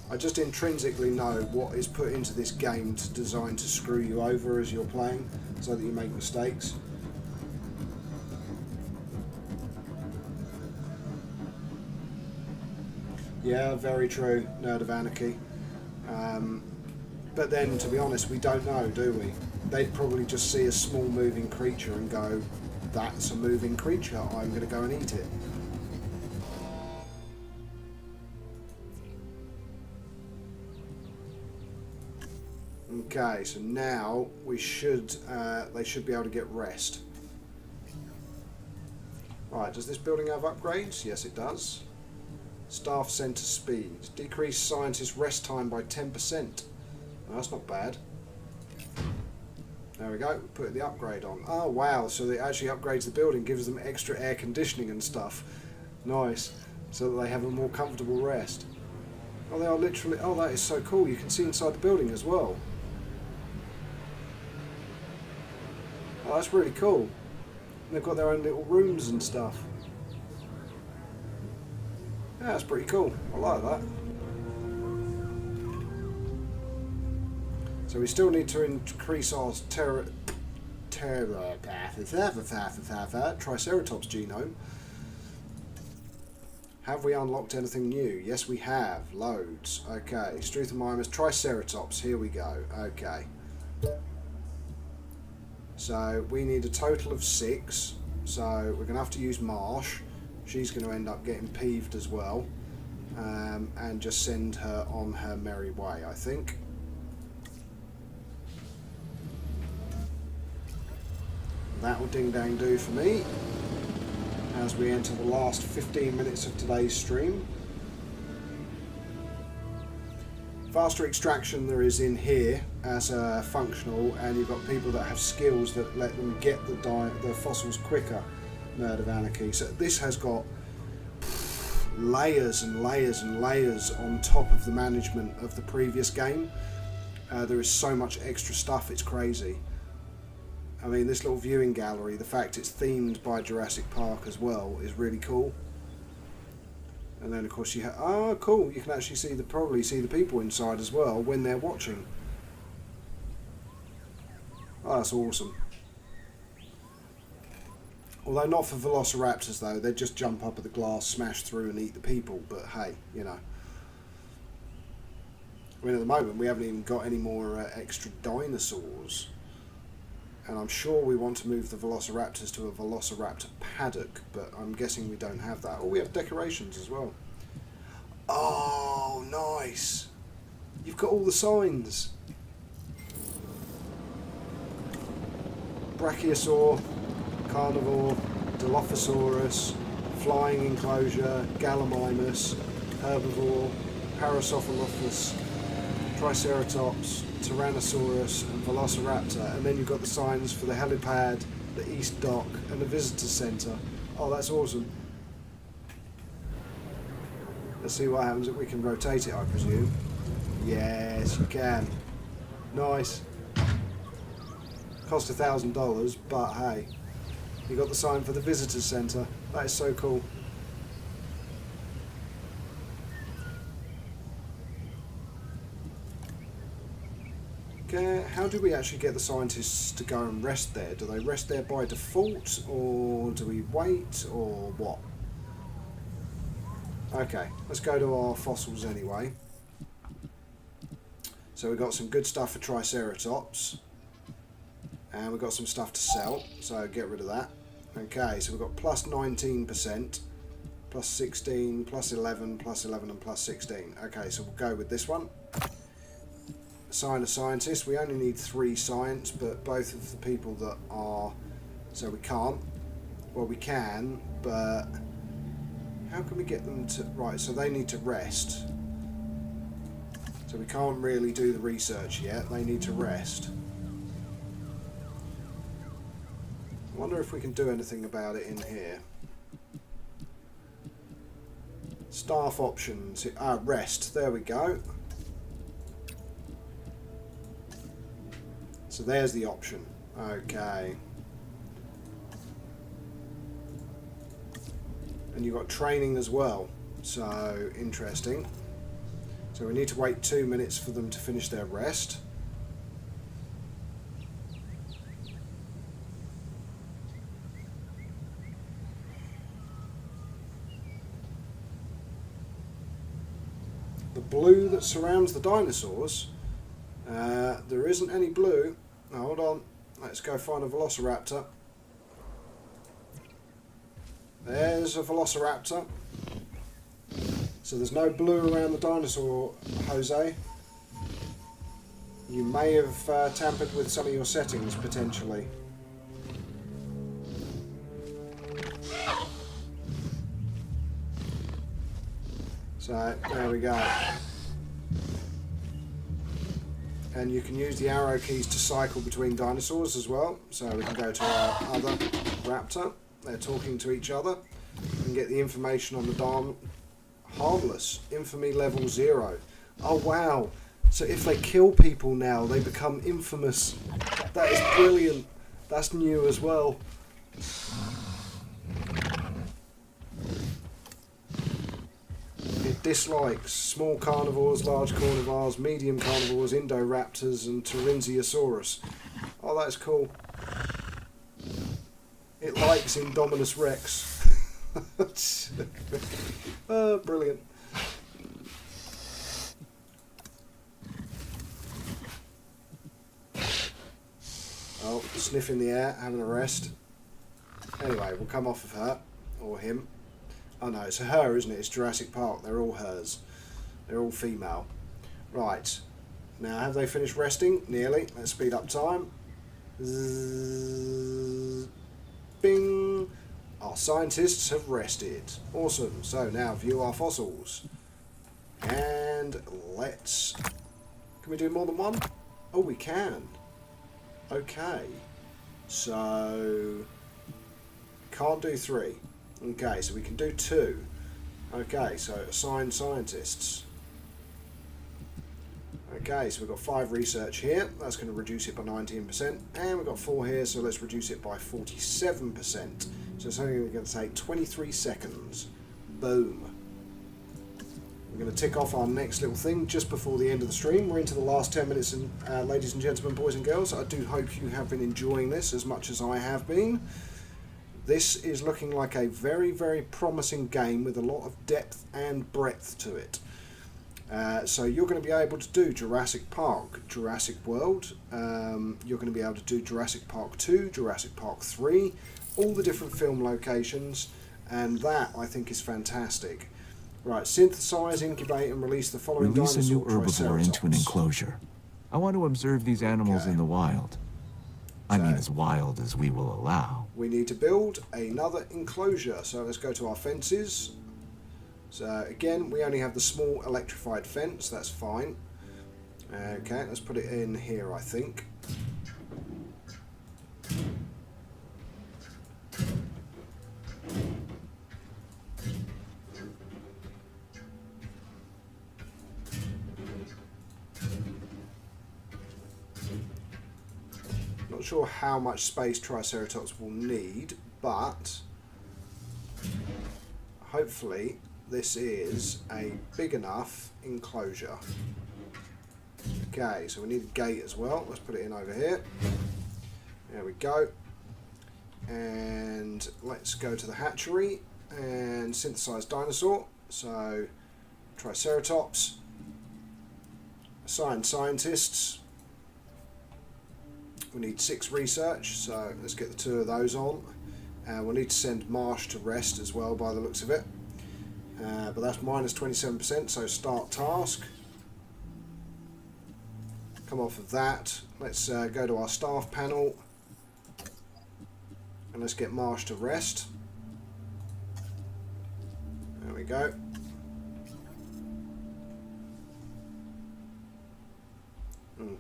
I just intrinsically know what is put into this game designed to screw you over as you're playing, so that you make mistakes. Yeah, very true, Nerd of Anarchy. But then, to be honest, we don't know, do we? They'd probably just see a small moving creature and go, that's a moving creature, I'm going to go and eat it. Okay, so now we should, they should be able to get rest. Right, does this building have upgrades? Yes, it does. Staff centre speed. Decrease scientist rest time by 10%. Oh, that's not bad. There we go, put the upgrade on. Oh wow, so it actually upgrades the building, gives them extra air conditioning and stuff. Nice. So that they have a more comfortable rest. Oh, they are literally, oh that is so cool, you can see inside the building as well. Oh, that's really cool. They've got their own little rooms and stuff. Yeah, that's pretty cool. I like that. So we still need to increase our Triceratops genome. Have we unlocked anything new? Yes, we have. Loads. Okay. Struthomymus Triceratops. Here we go. Okay. So we need a total of 6. So we're going to have to use Marsh. She's going to end up getting peeved as well. And just send her on her merry way, I think. That will ding dang do for me as we enter the last 15 minutes of today's stream. Faster extraction there is in here as functional, and you've got people that have skills that let them get the fossils quicker. Nerd of Anarchy. So this has got layers and layers and layers on top of the management of the previous game. There is so much extra stuff, it's crazy. I mean, this little viewing gallery, the fact it's themed by Jurassic Park as well, is really cool. And then of course you have, oh cool, you can actually probably see the people inside as well when they're watching. Oh, that's awesome. Although not for velociraptors though, they'd just jump up at the glass, smash through and eat the people, but hey, you know. I mean, at the moment we haven't even got any more extra dinosaurs. And I'm sure we want to move the velociraptors to a velociraptor paddock, but I'm guessing we don't have that. Oh, we have decorations as well. Oh, nice. You've got all the signs. Brachiosaur, Carnivore, Dilophosaurus, Flying Enclosure, Gallimimus, Herbivore, Parasaurolophus, Triceratops, Tyrannosaurus and Velociraptor, and then you've got the signs for the helipad, the East Dock and the Visitor Centre. Oh, that's awesome. Let's see what happens if we can rotate it, I presume. Yes, you can. Nice. Cost $1,000, but hey, you got the sign for the Visitor Centre. That is so cool. How do we actually get the scientists to go and rest there? Do they rest there by default, or do we wait, or what? Okay, let's go to our fossils anyway. So we've got some good stuff for Triceratops, and we've got some stuff to sell, so get rid of that. Okay, so we've got plus 19%, plus 16, plus 11, plus 11 and plus 16. Okay, so we'll go with this one. Assign a scientist. We only need 3 science, but both of the people that are, so we can't. Well, we can, but how can we get them to, right, so they need to rest. So we can't really do the research yet. They need to rest. I wonder if we can do anything about it in here. Staff options. Rest. There we go. So there's the option. Okay. And you've got training as well. So, interesting. So we need to wait 2 minutes for them to finish their rest. The blue that surrounds the dinosaurs, there isn't any blue. Oh, hold on, let's go find a velociraptor. There's a velociraptor. So there's no blue around the dinosaur, Jose. You may have tampered with some of your settings, potentially. So, there we go. And you can use the arrow keys to cycle between dinosaurs as well. So we can go to our other raptor. They're talking to each other. And get the information on the harmless. Infamy level 0. Oh wow. So if they kill people now, they become infamous. That is brilliant. That's new as well. It dislikes small carnivores, large carnivores, medium carnivores, Indoraptors and Tyrannosaurus. Oh, that's cool. It likes Indominus Rex. Oh, brilliant. Oh, sniffing the air, having a rest. Anyway, we'll come off of her. Or him. Oh no, it's a her, isn't it? It's Jurassic Park. They're all hers. They're all female. Right. Now, have they finished resting? Nearly. Let's speed up time. Zzz, bing. Our scientists have rested. Awesome. So now view our fossils. And let's... Can we do more than one? Oh, we can. Okay. So... Can't do 3. Okay, so we can do 2. Okay, so assign scientists. Okay, so we've got 5 research here. That's going to reduce it by 19%. And we've got 4 here, so let's reduce it by 47%. So it's only going to take 23 seconds. Boom. We're going to tick off our next little thing just before the end of the stream. We're into the last 10 minutes, and ladies and gentlemen, boys and girls, I do hope you have been enjoying this as much as I have been. This is looking like a very, very promising game with a lot of depth and breadth to it. So you're going to be able to do Jurassic Park, Jurassic World, you're going to be able to do Jurassic Park 2, Jurassic Park 3, all the different film locations, and that I think is fantastic. Right, synthesize, incubate and release the following Release a new dinosaur herbivore into an enclosure. I want to observe these animals in the wild. I mean as wild as we will allow. We need to build another enclosure, so let's go to our fences. So again, we only have the small electrified fence, that's fine. Okay, let's put it in here, I think. Not sure how much space Triceratops will need, but hopefully this is a big enough enclosure. Okay, so we need a gate as well. Let's put it in over here. There we go. And let's go to the hatchery and synthesize dinosaur. So Triceratops, assign scientists. We need 6 research, so let's get the 2 of those on. We'll need to send Marsh to rest as well by the looks of it. But that's minus 27%, so start task. Come off of that. Let's go to our staff panel. And let's get Marsh to rest. There we go.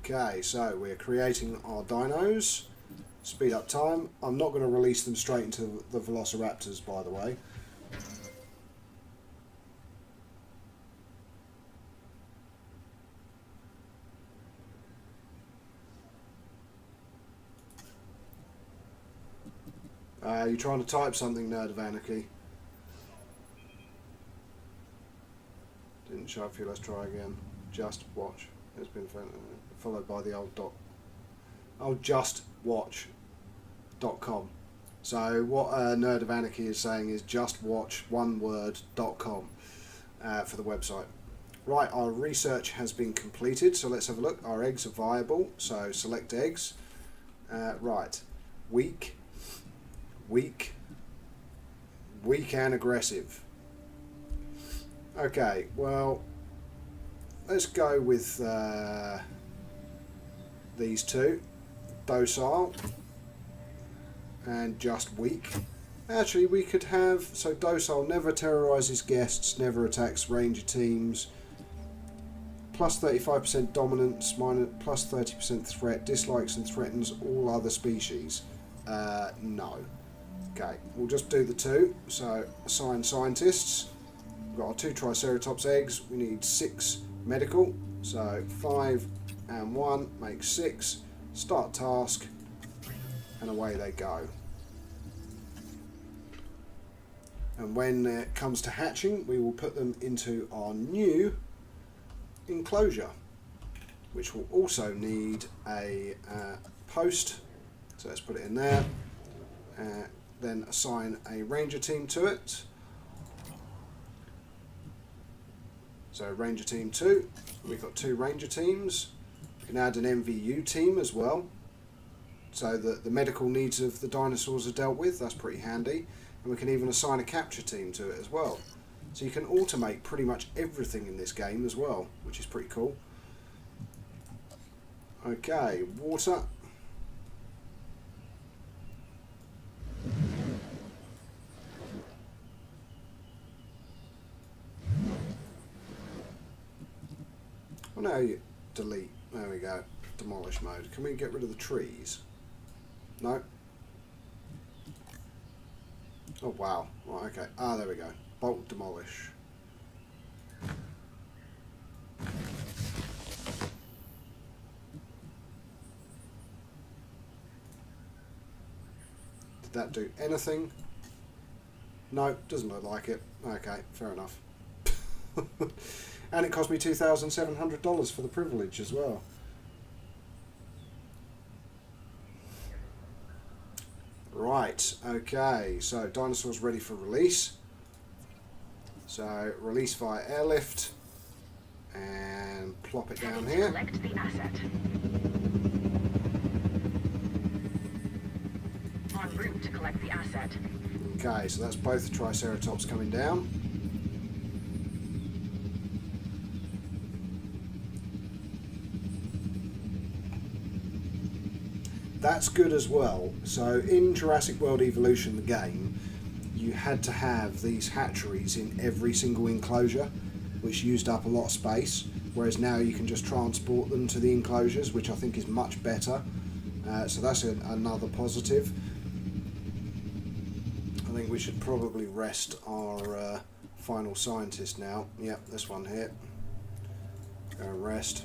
Okay, so we're creating our dinos. Speed up time. I'm not going to release them straight into the velociraptors, by the way. You're trying to type something, Nerd of Anarchy. Didn't show up for you, let's try again. Just watch. It's been followed by the old dot. Oh, justwatch.com. So what Nerd of Anarchy is saying is justwatch.com for the website. Right, our research has been completed, so let's have a look. Our eggs are viable, so select eggs. Right, weak and aggressive. Okay, well, let's go with these two, docile and just weak. Actually, we could have, so docile never terrorizes guests, never attacks ranger teams, plus 35% dominance, plus 30% threat, dislikes and threatens all other species. No. Okay, we'll just do the two. So assign scientists. We've got our 2 Triceratops eggs. We need 6 medical. So 5 and 1 makes 6. Start task, and away they go. And when it comes to hatching, we will put them into our new enclosure, which will also need a post. So let's put it in there. Then assign a ranger team to it. So ranger team 2, we've got 2 ranger teams. We can add an MVU team as well, so that the medical needs of the dinosaurs are dealt with. That's pretty handy. And we can even assign a capture team to it as well. So you can automate pretty much everything in this game as well, which is pretty cool. Okay, water. Well, now you delete. There we go. Demolish mode. Can we get rid of the trees? No. Oh wow. Right, okay. Ah, there we go. Bolt demolish. Did that do anything? No, doesn't look like it. Okay, fair enough. And it cost me $2,700 for the privilege as well. Right, okay, so dinosaurs ready for release. So release via airlift and plop it down here. Select the asset. En route to collect the asset. Okay, so that's both the Triceratops coming down. That's good as well. So in Jurassic World Evolution, the game, you had to have these hatcheries in every single enclosure, which used up a lot of space, whereas now you can just transport them to the enclosures, which I think is much better. So that's another positive. I think we should probably rest our final scientist now. Yep, this one here. Go and rest.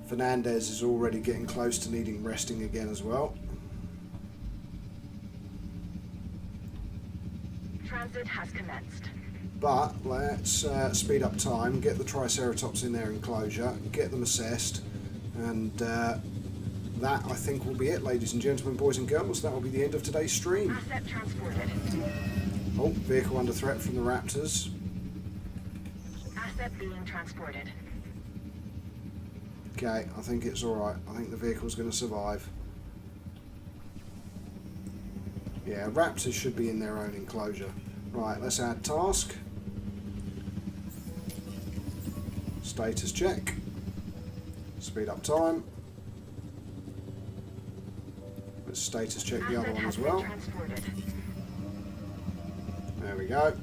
Fernandez is already getting close to needing resting again as well. Transit has commenced. But let's speed up time, get the Triceratops in their enclosure, get them assessed, and that I think will be it, ladies and gentlemen, boys and girls. That will be the end of today's stream. Asset transported. Oh, vehicle under threat from the Raptors. Asset being transported. Okay, I think it's alright. I think the vehicle's going to survive. Yeah, Raptors should be in their own enclosure. Right, let's add task. Status check. Speed up time. Let's status check the other one as well. There we go.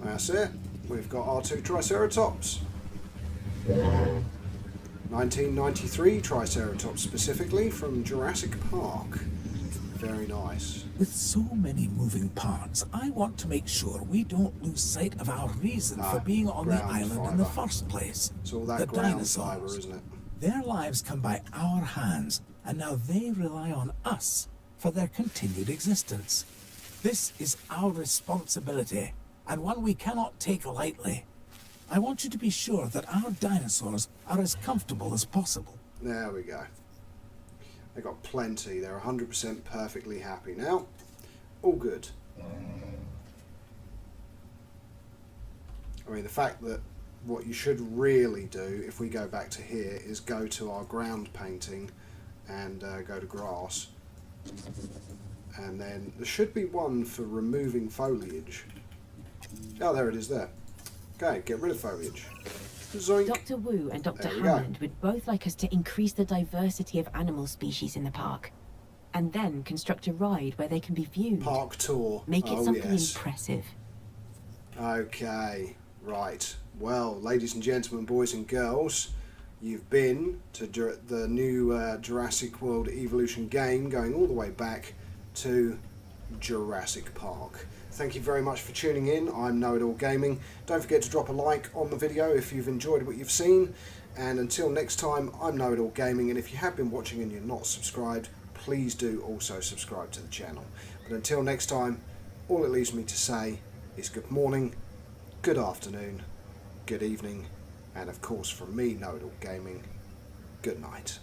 That's it. We've got our 2 Triceratops. 1993 Triceratops specifically from Jurassic Park. Very nice. With so many moving parts, I want to make sure we don't lose sight of our reason for being on the ground island in the first place. It's all that The ground fiber, dinosaurs. isn't it? Their lives come by our hands, and now they rely on us for their continued existence. This is our responsibility, and one we cannot take lightly. I want you to be sure that our dinosaurs are as comfortable as possible. There we go. They got plenty. They're 100% perfectly happy now. All good. I mean, the fact that what you should really do, if we go back to here, is go to our ground painting and go to grass. And then there should be one for removing foliage. Oh, there it is there. Okay, get rid of foliage. Zoink. Dr. Wu and Dr. There we Hammond would both like us to increase the diversity of animal species in the park, and then construct a ride where they can be viewed. Park tour. Make it Oh, something yes. impressive. Okay, right. Well, ladies and gentlemen, boys and girls, you've been to the new Jurassic World Evolution game, going all the way back to Jurassic Park. Thank you very much for tuning in. I'm Know It All Gaming. Don't forget to drop a like on the video if you've enjoyed what you've seen. And until next time, I'm Know It All Gaming. And if you have been watching and you're not subscribed, please do also subscribe to the channel. But until next time, all it leaves me to say is good morning, good afternoon, good evening, and of course from me, Know It All Gaming, good night.